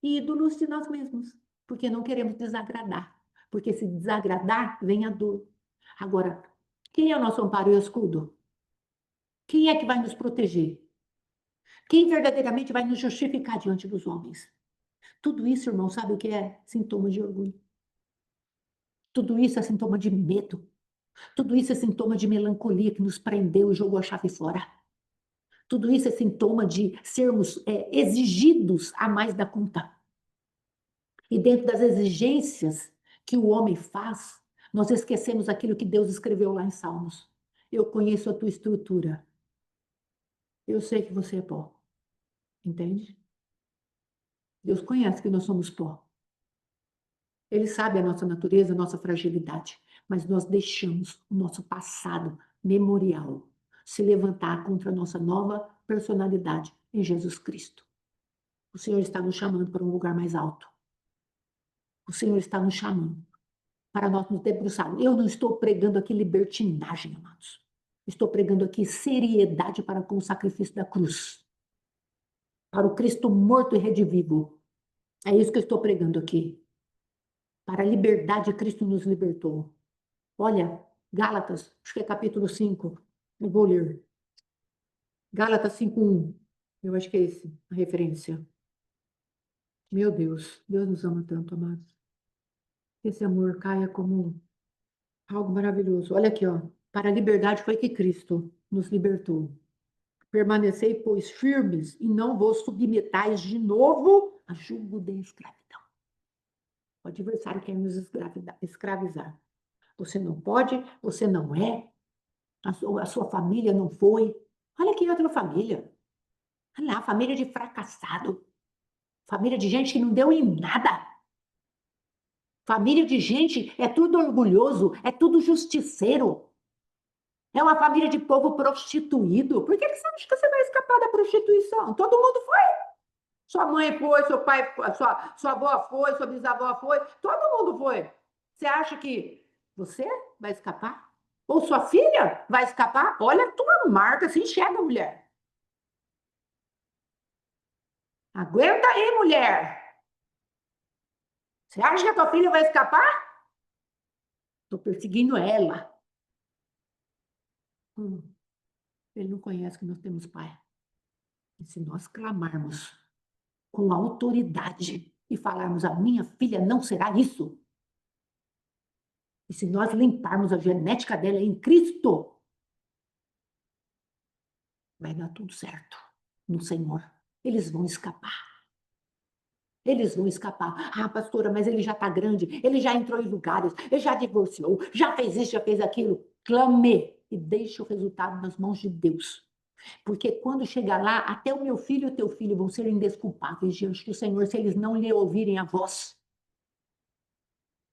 Ídolos de nós mesmos, porque não queremos desagradar. Porque se desagradar, vem a dor. Agora, quem é o nosso amparo e escudo? Quem é que vai nos proteger? Quem verdadeiramente vai nos justificar diante dos homens? Tudo isso, irmão, sabe o que é? Sintoma de orgulho. Tudo isso é sintoma de medo. Tudo isso é sintoma de melancolia que nos prendeu e jogou a chave fora. Tudo isso é sintoma de sermos exigidos a mais da conta. E dentro das exigências que o homem faz, Nós esquecemos aquilo que Deus escreveu lá em Salmos. Eu conheço a tua estrutura. Eu sei que você é pó. Entende? Deus conhece que nós somos pó. Ele sabe a nossa natureza, a nossa fragilidade. Mas nós deixamos o nosso passado memorial se levantar contra a nossa nova personalidade em Jesus Cristo. O Senhor está nos chamando para um lugar mais alto. O Senhor está nos chamando para nós nos debruçarmos. Eu não estou pregando aqui libertinagem, amados. Estou pregando aqui seriedade para com o sacrifício da cruz. Para o Cristo morto e redivivo. É isso que eu estou pregando aqui. Para a liberdade, Cristo nos libertou. Olha, Gálatas, acho que é capítulo 5. Eu vou ler. Gálatas 5:1. Eu acho que é esse a referência. Meu Deus, Deus nos ama tanto, amados. Esse amor caia como algo maravilhoso. Olha aqui, ó. Para a liberdade foi que Cristo nos libertou. Permanecei, pois, firmes e não vos submetais de novo a jugo de escravidão. O adversário quer nos escravizar. Você não pode, você não é, a sua família não foi. Olha aqui outra família. Olha lá, família de fracassado. Família de gente que não deu em nada. Família de gente é tudo orgulhoso, é tudo justiceiro. É uma família de povo prostituído. Por que você acha que você vai escapar da prostituição? Todo mundo foi. Sua mãe foi, seu pai foi, sua avó foi, sua bisavó foi, todo mundo foi. Você acha que você vai escapar? Ou sua filha vai escapar? Olha a tua marca, se enxerga, mulher. Aguenta aí, mulher. Você acha que a tua filha vai escapar? Estou perseguindo ela. Ele não conhece que nós temos pai. E se nós clamarmos com autoridade e falarmos, a minha filha não será isso. E se nós limparmos a genética dela em Cristo, vai dar tudo certo no Senhor. Eles vão escapar. Eles vão escapar. Ah, pastora, mas ele já está grande, ele já entrou em lugares, ele já divorciou, já fez isso, já fez aquilo. Clame e deixe o resultado nas mãos de Deus. Porque quando chegar lá, até o meu filho e o teu filho vão ser indesculpáveis diante do Senhor se eles não lhe ouvirem a voz.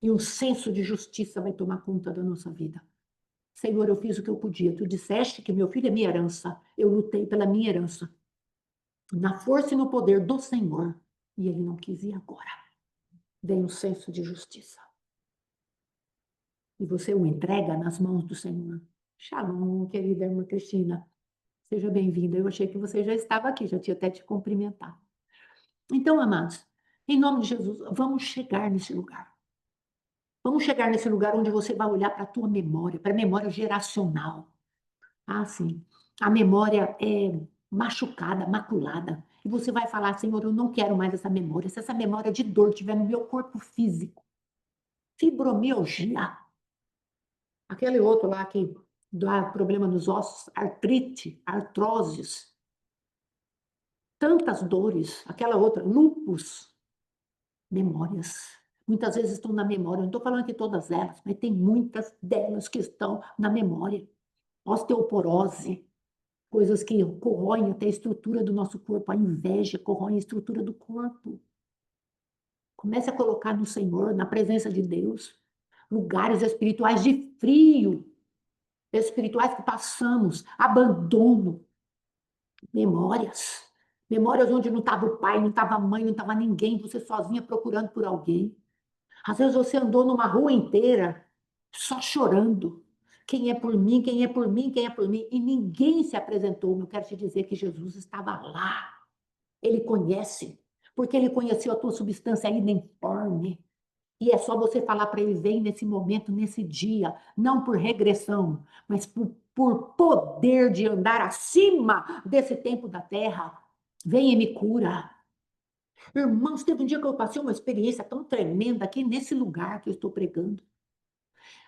E um senso de justiça vai tomar conta da nossa vida. Senhor, eu fiz o que eu podia. Tu disseste que meu filho é minha herança. Eu lutei pela minha herança. Na força e no poder do Senhor. E ele não quis ir agora. Vem um senso de justiça. E você o entrega nas mãos do Senhor. Shalom, querida irmã Cristina. Seja bem-vinda. Eu achei que você já estava aqui, já tinha até te cumprimentado. Então, amados, em nome de Jesus, vamos chegar nesse lugar. Vamos chegar nesse lugar onde você vai olhar para a tua memória, para a memória geracional. Ah, sim. A memória é machucada, maculada. E você vai falar, Senhor, eu não quero mais essa memória. Se essa memória de dor estiver no meu corpo físico, fibromialgia, aquele outro lá que dá problema nos ossos, artrite, artroses, tantas dores, aquela outra, lúpus, memórias. Muitas vezes estão na memória, não estou falando que todas elas, mas tem muitas delas que estão na memória. Osteoporose, coisas que corroem até a estrutura do nosso corpo, a inveja corrói a estrutura do corpo. Comece a colocar no Senhor, na presença de Deus, lugares espirituais de frio, espirituais que passamos, abandono, memórias. Memórias onde não estava o pai, não estava a mãe, não estava ninguém, você sozinha procurando por alguém. Às vezes você andou numa rua inteira só chorando. Quem é por mim, quem é por mim, quem é por mim? E ninguém se apresentou. Eu quero te dizer que Jesus estava lá. Ele conhece, porque ele conheceu a tua substância ainda informe. E é só você falar para ele, vem nesse momento, nesse dia, não por regressão, mas por poder de andar acima desse tempo da terra. Vem e me cura. Irmãos, teve um dia que eu passei uma experiência tão tremenda aqui nesse lugar que eu estou pregando.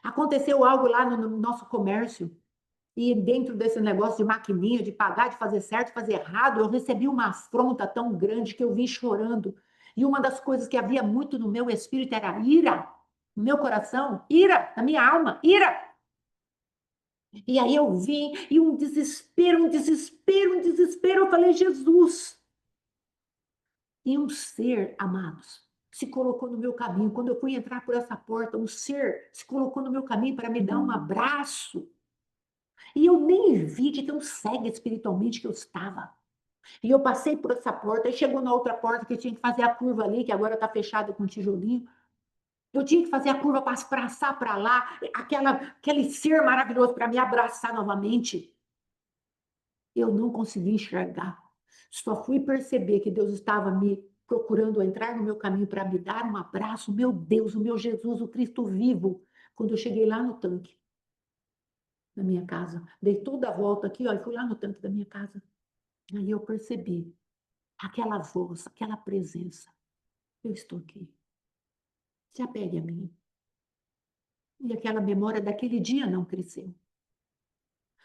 Aconteceu algo lá no nosso comércio. E dentro desse negócio de maquininha, de pagar, de fazer certo, fazer errado, eu recebi uma afronta tão grande que eu vim chorando. E uma das coisas que havia muito no meu espírito era ira. no meu coração, ira, na minha alma, ira. E aí eu vim, e um desespero, um desespero, um desespero. Eu falei, Jesus. E um ser, amados, se colocou no meu caminho. Quando eu fui entrar por essa porta, um ser se colocou no meu caminho para me dar um abraço. E eu nem vi de tão cega espiritualmente que eu estava. E eu passei por essa porta, e chegou na outra porta que eu tinha que fazer a curva ali, que agora está fechada com tijolinho. Eu tinha que fazer a curva para passar para lá, aquele ser maravilhoso para me abraçar novamente. Eu não consegui enxergar. Só fui perceber que Deus estava me procurando entrar no meu caminho para me dar um abraço. Meu Deus, o meu Jesus, o Cristo vivo. Quando eu cheguei lá no tanque da minha casa, dei toda a volta aqui, ó, e fui lá no tanque da minha casa. Aí eu percebi aquela voz, aquela presença. Eu estou aqui. Se apegue a mim. E aquela memória daquele dia não cresceu.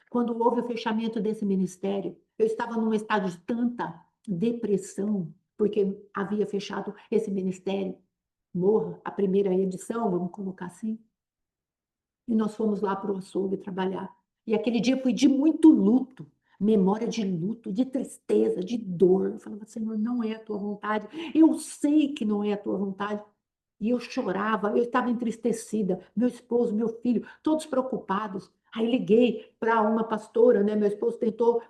Quando houve o fechamento desse ministério, eu estava num estado de tanta depressão, porque havia fechado esse ministério, Morra, a primeira edição, vamos colocar assim, e nós fomos lá para o açougue trabalhar. E aquele dia foi de muito luto, memória de luto, de tristeza, de dor. Eu falava, Senhor, não é a tua vontade. Eu sei que não é a tua vontade. E eu chorava, eu estava entristecida, meu esposo, meu filho, todos preocupados. Aí liguei para uma pastora, né? Meu esposo tentou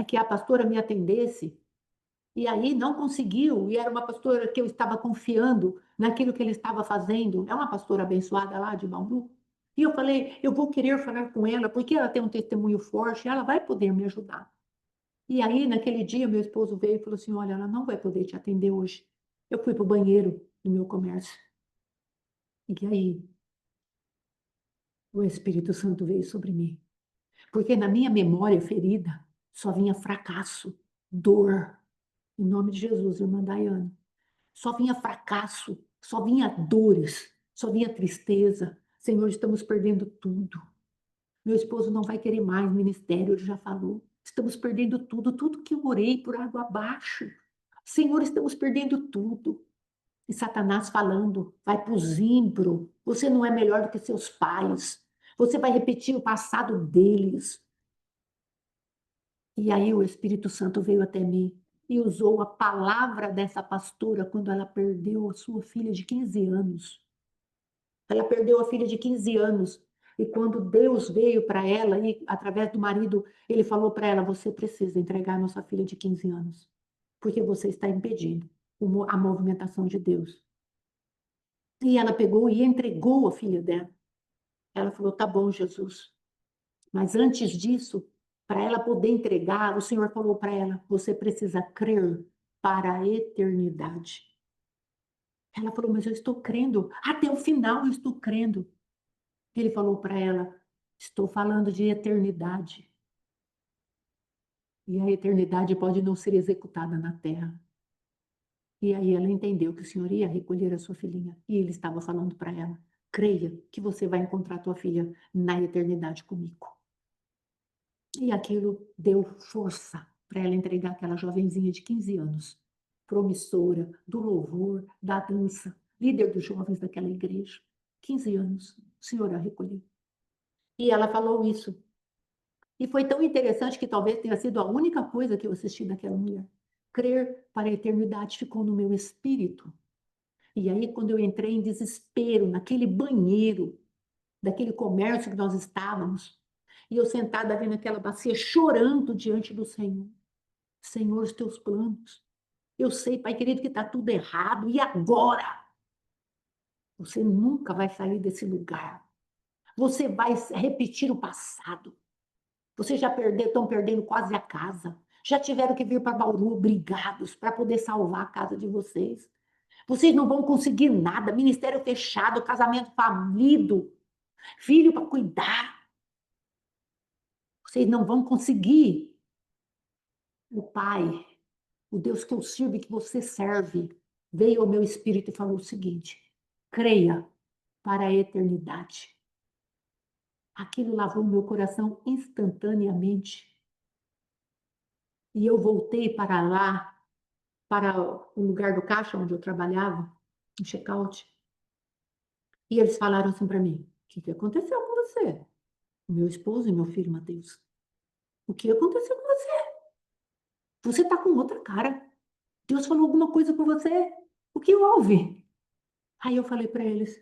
que a pastora me atendesse, e aí não conseguiu, e era uma pastora que eu estava confiando naquilo que ele estava fazendo. É uma pastora abençoada lá de Bauru. E eu falei, eu vou querer falar com ela, porque ela tem um testemunho forte, ela vai poder me ajudar. E aí, naquele dia, meu esposo veio e falou assim: olha, ela não vai poder te atender hoje. Eu fui para o banheiro do meu comércio. E aí, o Espírito Santo veio sobre mim. Porque na minha memória ferida só vinha fracasso, dor. Em nome de Jesus, irmã Daiane. Só vinha fracasso, só vinha dores, só vinha tristeza. Senhor, estamos perdendo tudo. Meu esposo não vai querer mais ministério, ele já falou. Estamos perdendo tudo, tudo que eu orei por água abaixo. Senhor, estamos perdendo tudo. E Satanás falando, vai para o zimbro, você não é melhor do que seus pais, você vai repetir o passado deles. E aí o Espírito Santo veio até mim e usou a palavra dessa pastora quando ela perdeu a sua filha de 15 anos. Ela perdeu a filha de 15 anos. E quando Deus veio para ela, e através do marido, ele falou para ela: você precisa entregar a nossa filha de 15 anos, porque você está impedindo a movimentação de Deus. E ela pegou e entregou a filha dela. Ela falou: tá bom, Jesus. Mas antes disso, para ela poder entregar, o Senhor falou para ela: você precisa crer para a eternidade. Ela falou: mas eu estou crendo, até o final eu estou crendo. Ele falou para ela: estou falando de eternidade. E a eternidade pode não ser executada na terra. E aí ela entendeu que o Senhor ia recolher a sua filhinha. E ele estava falando para ela: creia que você vai encontrar a tua filha na eternidade comigo. E aquilo deu força para ela entregar aquela jovenzinha de 15 anos, promissora, do louvor, da dança, líder dos jovens daquela igreja. 15 anos, o Senhor a recolheu. E ela falou isso. E foi tão interessante que talvez tenha sido a única coisa que eu assisti daquela mulher. Crer para a eternidade ficou no meu espírito. E aí, quando eu entrei em desespero, naquele banheiro, daquele comércio que nós estávamos, e eu sentada vendo aquela bacia, chorando diante do Senhor. Senhor, os teus planos. Eu sei, Pai querido, que está tudo errado. E agora? Você nunca vai sair desse lugar. Você vai repetir o passado. Vocês já estão perdendo quase a casa. Já tiveram que vir para Bauru obrigados para poder salvar a casa de vocês. Vocês não vão conseguir nada. Ministério fechado, casamento falido, filho para cuidar. Vocês não vão conseguir. O Pai, o Deus que eu sirvo e que você serve, veio ao meu espírito e falou o seguinte: creia para a eternidade. Aquilo lavou meu coração instantaneamente. E eu voltei para lá, para o lugar do caixa onde eu trabalhava, no check-out. E eles falaram assim para mim: o que aconteceu com você? Meu esposo e meu filho Mateus. O que aconteceu com você? Você está com outra cara. Deus falou alguma coisa com você? O que houve? Aí eu falei para eles: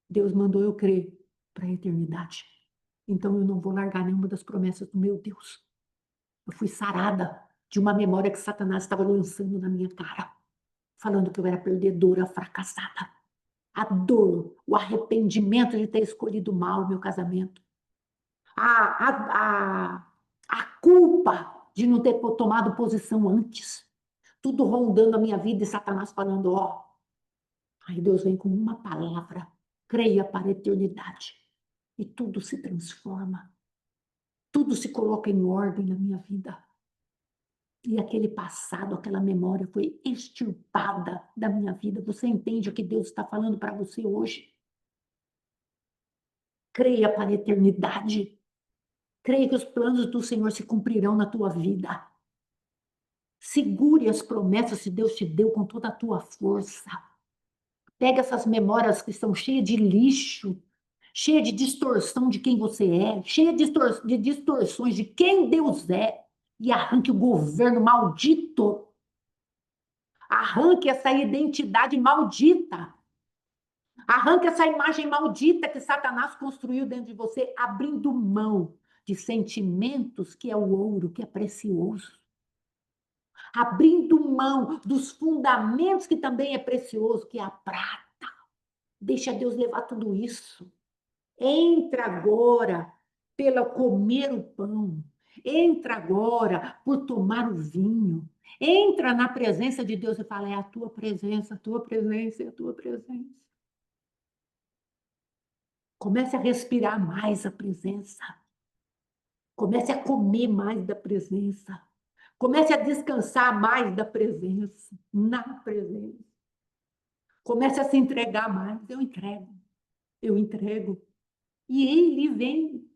Deus mandou eu crer para a eternidade. Então eu não vou largar nenhuma das promessas do meu Deus. Eu fui sarada de uma memória que Satanás estava lançando na minha cara, falando que eu era perdedora, fracassada. A dor, o arrependimento de ter escolhido mal o meu casamento. A, a, a, a culpa de não ter tomado posição antes. Tudo rondando a minha vida e Satanás falando, ó. Aí Deus vem com uma palavra, creia para a eternidade. E tudo se transforma. Tudo se coloca em ordem na minha vida. E aquele passado, aquela memória foi extirpada da minha vida. Você entende o que Deus está falando para você hoje? Creia para a eternidade. Creia que os planos do Senhor se cumprirão na tua vida. Segure as promessas que Deus te deu com toda a tua força. Pega essas memórias que estão cheias de lixo, cheias de distorção de quem você é, cheias de distorções de quem Deus é, e arranque o governo maldito. Arranque essa identidade maldita. Arranque essa imagem maldita que Satanás construiu dentro de você, abrindo mão de sentimentos que é o ouro, que é precioso. Abrindo mão dos fundamentos que também é precioso, que é a prata. Deixa Deus levar tudo isso. Entra agora pela comer o pão. Entra agora por tomar o vinho. Entra na presença de Deus e fala, é a tua presença, a tua presença, é a tua presença. Comece a respirar mais a presença. Comece a comer mais da presença. Comece a descansar mais da presença, na presença. Comece a se entregar mais. Eu entrego, eu entrego. E ele vem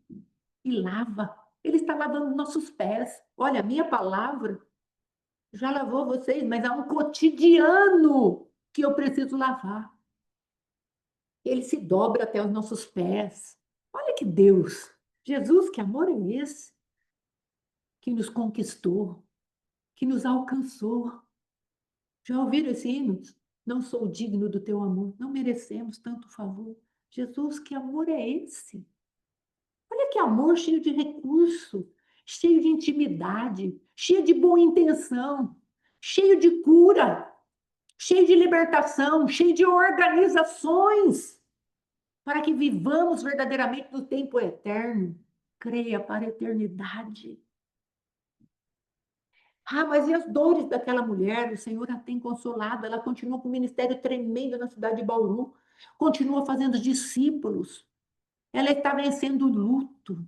e lava. Ele está lavando nossos pés. Olha, a minha palavra já lavou vocês, mas há um cotidiano que eu preciso lavar. Ele se dobra até os nossos pés. Olha que Deus. Jesus, que amor é esse? Que nos conquistou, que nos alcançou. Já ouviram esse hino? Não sou digno do teu amor, não merecemos tanto favor. Jesus, que amor é esse? Olha que amor cheio de recurso, cheio de intimidade, cheio de boa intenção, cheio de cura, cheio de libertação, cheio de organizações, para que vivamos verdadeiramente no tempo eterno. Creia para a eternidade. Ah, mas e as dores daquela mulher? O Senhor a tem consolado. Ela continua com um ministério tremendo na cidade de Bauru. Continua fazendo discípulos. Ela está vencendo o luto.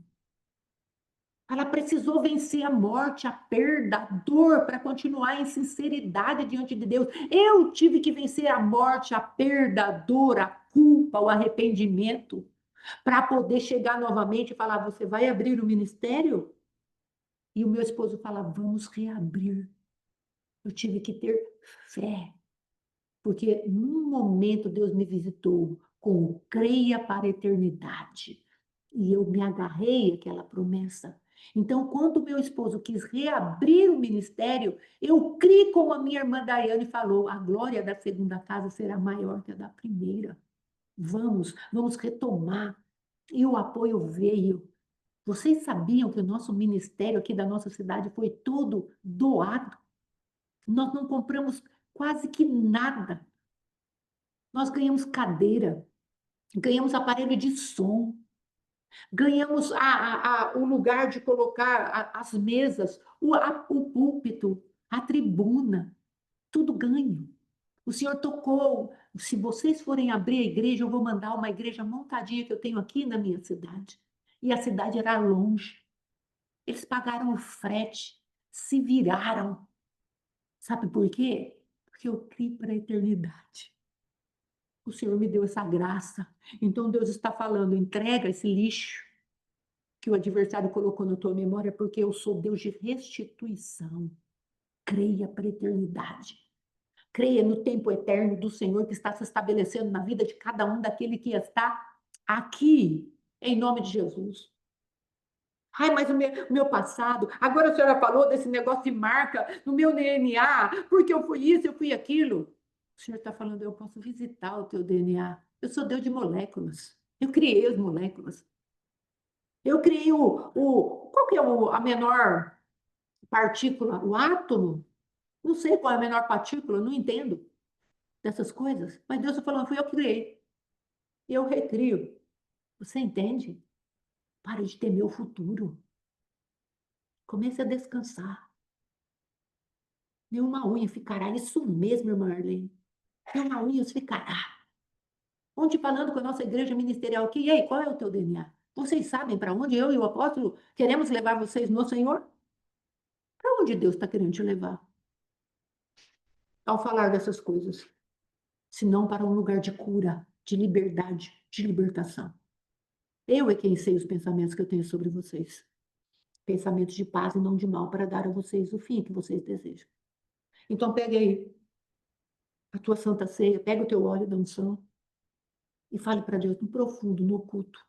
Ela precisou vencer a morte, a perda, a dor, para continuar em sinceridade diante de Deus. Eu tive que vencer a morte, a perda, a dor, a culpa, o arrependimento, para poder chegar novamente e falar: você vai abrir o ministério? E o meu esposo fala: vamos reabrir. Eu tive que ter fé, porque num momento Deus me visitou com o creia para a eternidade. E eu me agarrei àquela promessa. Então, quando meu esposo quis reabrir o ministério, eu criei como a minha irmã Daiane falou, a glória da segunda casa será maior que a da primeira. Vamos retomar. E o apoio veio. Vocês sabiam que o nosso ministério aqui da nossa cidade foi todo doado? Nós não compramos quase que nada. Nós ganhamos cadeira, ganhamos aparelho de som, ganhamos o lugar de colocar as mesas, o púlpito, a tribuna, tudo ganho. O Senhor tocou. Se vocês forem abrir a igreja, eu vou mandar uma igreja montadinha que eu tenho aqui na minha cidade. E a cidade era longe. Eles pagaram o frete, se viraram. Sabe por quê? Porque eu criei para a eternidade. O Senhor me deu essa graça. Então Deus está falando, entrega esse lixo que o adversário colocou na tua memória, porque eu sou Deus de restituição. Creia para a eternidade. Creia no tempo eterno do Senhor que está se estabelecendo na vida de cada um daquele que está aqui, em nome de Jesus. Ai, mas o meu passado, agora a senhora falou desse negócio de marca no meu DNA, porque eu fui isso, eu fui aquilo. O senhor está falando, eu posso visitar o teu DNA. Eu sou Deus de moléculas. Eu criei as moléculas. Eu criei qual que é a menor partícula? O átomo? Não sei qual é a menor partícula, não entendo dessas coisas. Mas Deus está falando, fui eu que criei. Eu recrio. Você entende? Pare de temer o futuro. Comece a descansar. Nenhuma unha ficará. Isso mesmo, irmã Arlene. Nenhuma unha ficará. Ontem falando com a nossa igreja ministerial aqui, e aí, qual é o teu DNA? Vocês sabem para onde eu e o apóstolo queremos levar vocês no Senhor? Para onde Deus está querendo te levar? Ao falar dessas coisas. Senão para um lugar de cura, de liberdade, de libertação. Eu é quem sei os pensamentos que eu tenho sobre vocês. Pensamentos de paz e não de mal, para dar a vocês o fim que vocês desejam. Então, pegue aí a tua santa ceia, pega o teu óleo da unção e fale para Deus no profundo, no oculto.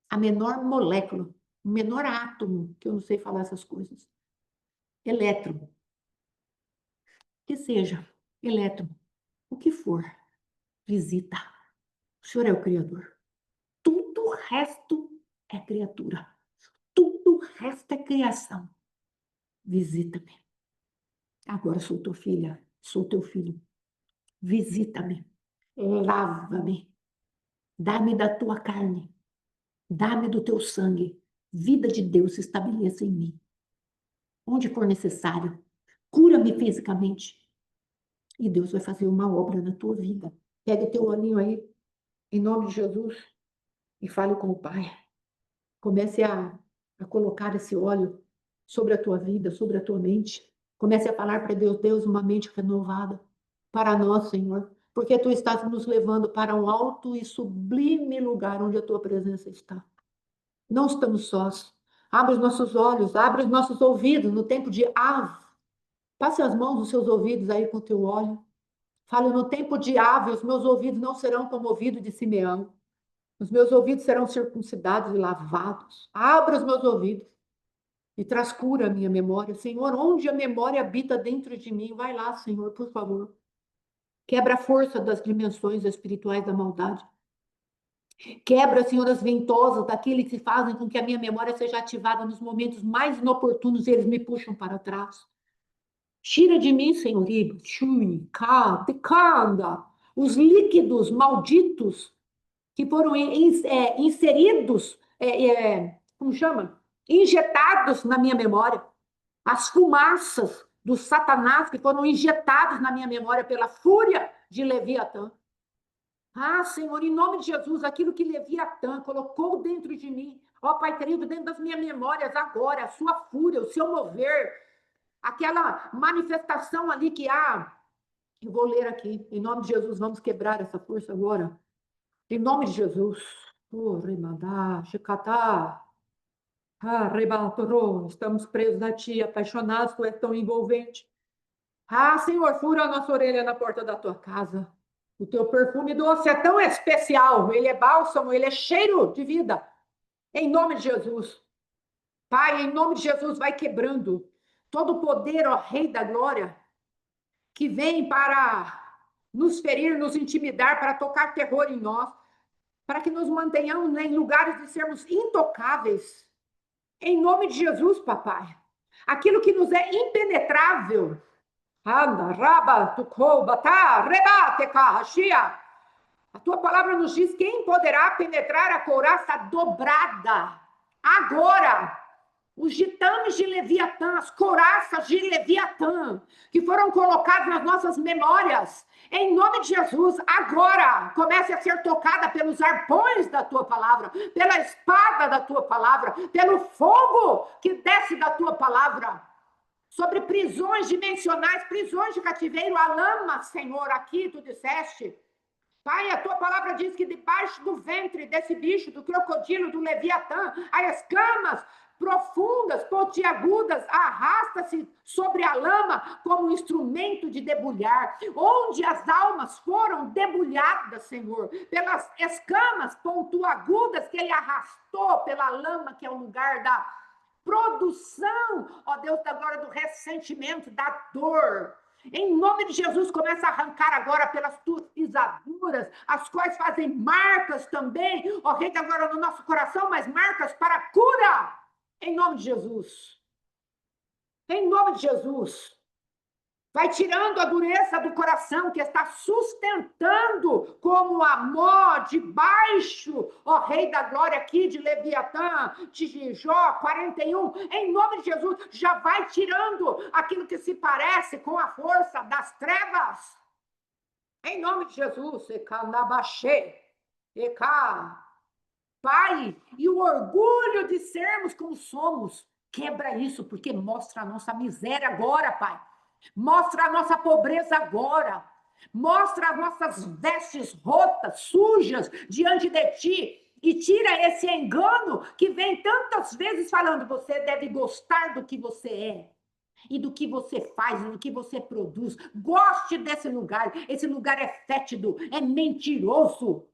A menor molécula, o menor átomo, que eu não sei falar essas coisas. Elétron. Que seja, elétron. O que for, visita. O Senhor é o Criador. Tudo o resto é criatura. Tudo o resto é criação. Visita-me. Agora sou tua filha, sou teu filho. Visita-me. Lava-me. Dá-me da tua carne. Dá-me do teu sangue. Vida de Deus se estabeleça em mim. Onde for necessário. Cura-me fisicamente. E Deus vai fazer uma obra na tua vida. Pega o teu olhinho aí, em nome de Jesus, e fale com o Pai. Comece a colocar esse óleo sobre a tua vida, sobre a tua mente. Comece a falar para Deus, Deus, uma mente renovada para nós, Senhor, porque Tu estás nos levando para um alto e sublime lugar onde a Tua presença está. Não estamos sós. Abre os nossos olhos, abre os nossos ouvidos no tempo de ave. Passe as mãos nos seus ouvidos aí com o teu óleo. Fale, no tempo de ave, os meus ouvidos não serão como o ouvido de Simeão. Os meus ouvidos serão circuncidados e lavados. Abra os meus ouvidos e traz cura à minha memória. Senhor, onde a memória habita dentro de mim, vai lá, Senhor, por favor. Quebra a força das dimensões espirituais da maldade. Quebra, Senhor, as ventosas daqueles que fazem com que a minha memória seja ativada nos momentos mais inoportunos e eles me puxam para trás. Tira de mim, Senhor, os líquidos malditos que foram inseridos, como chama? Injetados na minha memória. As fumaças do Satanás que foram injetados na minha memória pela fúria de Leviatã. Ah, Senhor, em nome de Jesus, aquilo que Leviatã colocou dentro de mim, ó Pai querido, dentro das minhas memórias agora, a sua fúria, o seu mover, aquela manifestação ali que há. Eu vou ler aqui, em nome de Jesus, vamos quebrar essa força agora. Em nome de Jesus. Oh, Remadá, Chicatá. Ah, Rebatorô, estamos presos a Ti, apaixonados, Tu és tão envolvente. Ah, Senhor, fura a nossa orelha na porta da Tua casa. O Teu perfume doce é tão especial, ele é bálsamo, ele é cheiro de vida. Em nome de Jesus. Pai, em nome de Jesus, vai quebrando todo o poder, ó Rei da Glória, que vem para nos ferir, nos intimidar, para tocar terror em nós, para que nos mantenhamos em lugares de sermos intocáveis. Em nome de Jesus, papai. Aquilo que nos é impenetrável. Anda, raba, tucou, batá, rebate, carrachia. A tua palavra nos diz quem poderá penetrar a couraça dobrada. Agora, os ditames de Leviatã, as couraças de Leviatã, que foram colocadas nas nossas memórias, em nome de Jesus, agora comece a ser tocada pelos arpões da tua palavra, pela espada da tua palavra, pelo fogo que desce da tua palavra, sobre prisões dimensionais, prisões de cativeiro, a lama, Senhor, aqui tu disseste. Pai, a tua palavra diz que debaixo do ventre desse bicho, do crocodilo, do Leviatã, há escamas profundas, pontiagudas, arrasta-se sobre a lama como instrumento de debulhar, onde as almas foram debulhadas, Senhor, pelas escamas pontiagudas que ele arrastou pela lama, que é o lugar da produção, ó Deus, da glória, do ressentimento, da dor. Em nome de Jesus, começa a arrancar agora pelas tuas pisaduras, as quais fazem marcas também, ó Rei da glória, no nosso coração, mas marcas para a cura. Em nome de Jesus. Em nome de Jesus. Vai tirando a dureza do coração que está sustentando como amor debaixo, ó Rei da glória, aqui de Leviatã, de Jó 41, em nome de Jesus, já vai tirando aquilo que se parece com a força das trevas. Em nome de Jesus, Pai, e o orgulho de sermos como somos, quebra isso, porque mostra a nossa miséria agora, Pai. Mostra a nossa pobreza agora. Mostra as nossas vestes rotas, sujas, diante de ti. E tira esse engano que vem tantas vezes falando, você deve gostar do que você é. E do que você faz, e do que você produz. Goste desse lugar. Esse lugar é fétido, é mentiroso.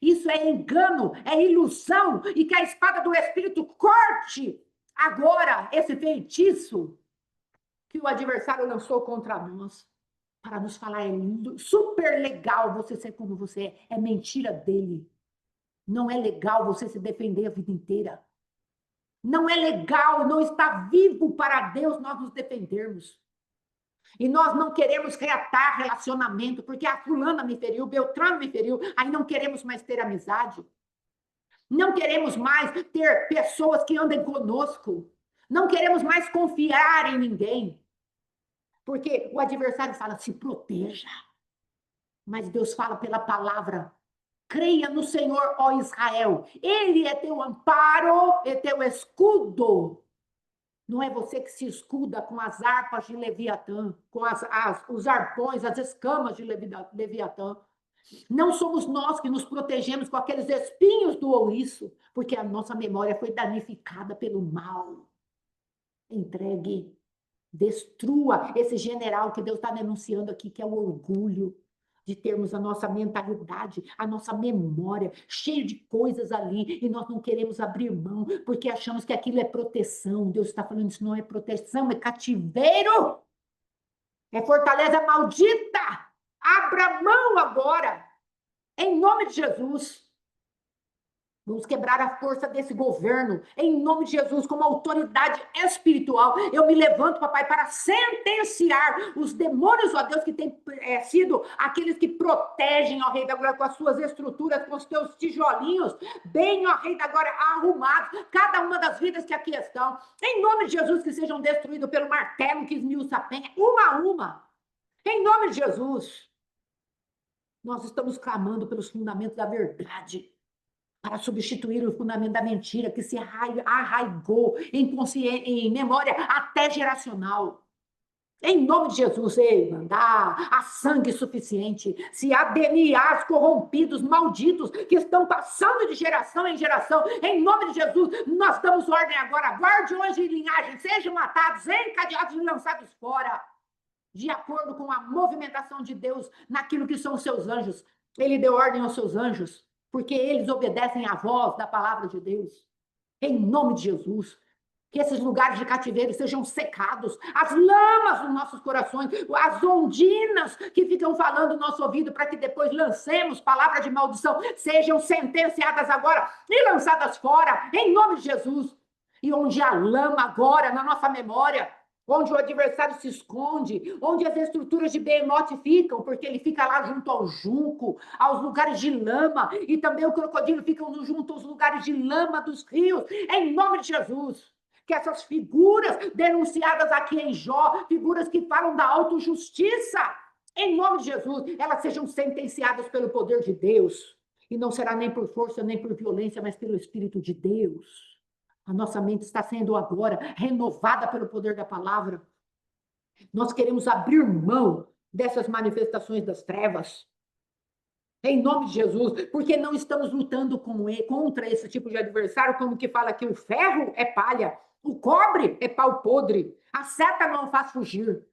Isso é engano, é ilusão. E que a espada do Espírito corte agora esse feitiço que o adversário lançou contra nós, para nos falar, é super legal você ser como você é mentira dele. Não é legal você se defender a vida inteira. Não é legal, não está vivo para Deus nós nos defendermos. E nós não queremos reatar relacionamento, porque a fulana me feriu, Beltrano me feriu, aí não queremos mais ter amizade. Não queremos mais ter pessoas que andem conosco. Não queremos mais confiar em ninguém. Porque o adversário fala, se proteja. Mas Deus fala pela palavra, creia no Senhor, ó Israel. Ele é teu amparo, é teu escudo. Não é você que se escuda com as harpas de Leviatã, com os arpões, as escamas de Leviatã. Não somos nós que nos protegemos com aqueles espinhos do ouriço, porque a nossa memória foi danificada pelo mal. Entregue. Destrua esse general que Deus está denunciando aqui, que é o orgulho de termos a nossa mentalidade, a nossa memória cheia de coisas ali e nós não queremos abrir mão porque achamos que aquilo é proteção. Deus está falando isso não é proteção, é cativeiro, é fortaleza maldita. Abra mão agora, em nome de Jesus. Vamos quebrar a força desse governo, em nome de Jesus, como autoridade espiritual. Eu me levanto, papai, para sentenciar os demônios, ó Deus, que têm sido aqueles que protegem, ó Rei da Glória, com as suas estruturas, com os teus tijolinhos, bem, ó Rei da Glória, arrumados, cada uma das vidas que aqui estão. Em nome de Jesus, que sejam destruídos pelo martelo que esmiuça a penha, uma a uma. Em nome de Jesus. Nós estamos clamando pelos fundamentos da verdade, para substituir o fundamento da mentira que se arraigou em memória até geracional. Em nome de Jesus, ei, mandar a sangue suficiente, se há DNAs corrompidos, malditos, que estão passando de geração em geração, em nome de Jesus, nós damos ordem agora, guardiões de linhagem, sejam matados, encadeados e lançados fora, de acordo com a movimentação de Deus naquilo que são os seus anjos. Ele deu ordem aos seus anjos, porque eles obedecem à voz da palavra de Deus. Em nome de Jesus, que esses lugares de cativeiro sejam secados, as lamas dos nossos corações, as ondinas que ficam falando no nosso ouvido para que depois lancemos palavra de maldição, sejam sentenciadas agora e lançadas fora, em nome de Jesus. E onde há lama agora na nossa memória, onde o adversário se esconde, onde as estruturas de Behemoth ficam, porque ele fica lá junto ao junco, aos lugares de lama, e também o crocodilo fica junto aos lugares de lama dos rios, em nome de Jesus. Que essas figuras denunciadas aqui em Jó, figuras que falam da autojustiça, em nome de Jesus, elas sejam sentenciadas pelo poder de Deus, e não será nem por força, nem por violência, mas pelo Espírito de Deus. A nossa mente está sendo agora renovada pelo poder da palavra. Nós queremos abrir mão dessas manifestações das trevas. Em nome de Jesus, porque não estamos lutando contra esse tipo de adversário, como que fala que o ferro é palha, o cobre é pau podre, a seta não faz fugir.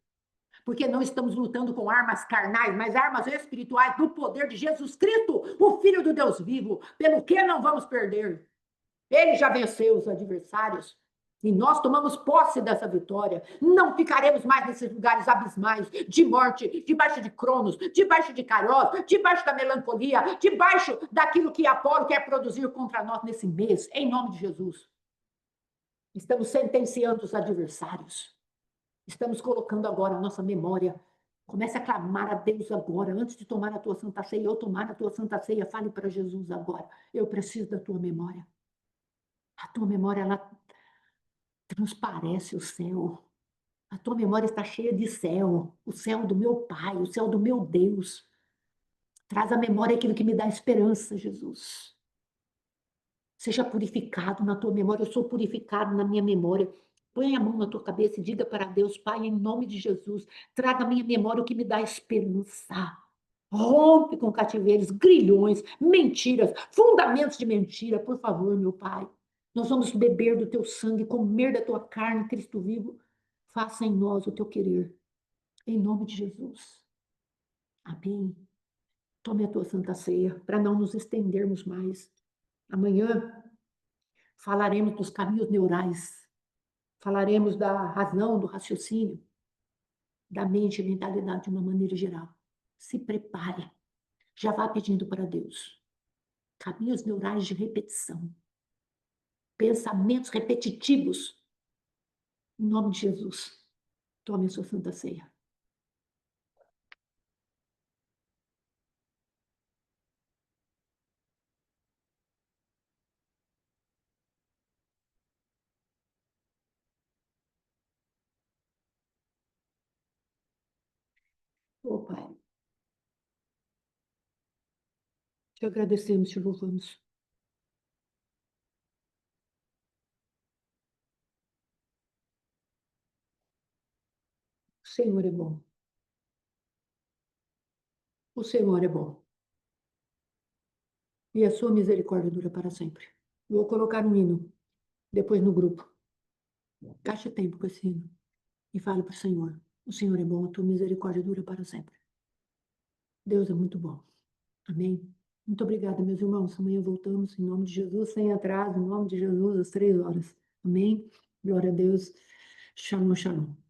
Porque não estamos lutando com armas carnais, mas armas espirituais do poder de Jesus Cristo, o Filho do Deus vivo, pelo que não vamos perder. Ele já venceu os adversários. E nós tomamos posse dessa vitória. Não ficaremos mais nesses lugares abismais de morte, debaixo de Cronos, debaixo de Caiós, debaixo da melancolia, debaixo daquilo que Apolo quer produzir contra nós nesse mês, em nome de Jesus. Estamos sentenciando os adversários. Estamos colocando agora a nossa memória. Comece a clamar a Deus agora, antes de tomar a tua santa ceia, ou tomar a tua santa ceia, fale para Jesus agora. Eu preciso da tua memória. A tua memória, ela transparece o céu. A tua memória está cheia de céu. O céu do meu Pai, o céu do meu Deus. Traz à memória aquilo que me dá esperança, Jesus. Seja purificado na tua memória. Eu sou purificado na minha memória. Põe a mão na tua cabeça e diga para Deus, Pai, em nome de Jesus, traga à minha memória o que me dá esperança. Rompe com cativeiros, grilhões, mentiras, fundamentos de mentira, por favor, meu Pai. Nós vamos beber do teu sangue, comer da tua carne, Cristo vivo. Faça em nós o teu querer. Em nome de Jesus. Amém. Tome a tua santa ceia, para não nos estendermos mais. Amanhã falaremos dos caminhos neurais. Falaremos da razão, do raciocínio, da mente e mentalidade de uma maneira geral. Se prepare. Já vá pedindo para Deus. Caminhos neurais de repetição. Pensamentos repetitivos. Em nome de Jesus. Tome a sua santa ceia. Ô Pai, te agradecemos, te louvamos. O Senhor é bom. O Senhor é bom. E a sua misericórdia dura para sempre. Vou colocar um hino depois no grupo. Gaste tempo com esse hino e fale para o Senhor. O Senhor é bom, a tua misericórdia dura para sempre. Deus é muito bom. Amém? Muito obrigada, meus irmãos. Amanhã voltamos em nome de Jesus, sem atraso, em nome de Jesus, às 3 horas. Amém? Glória a Deus. Shalom, shalom.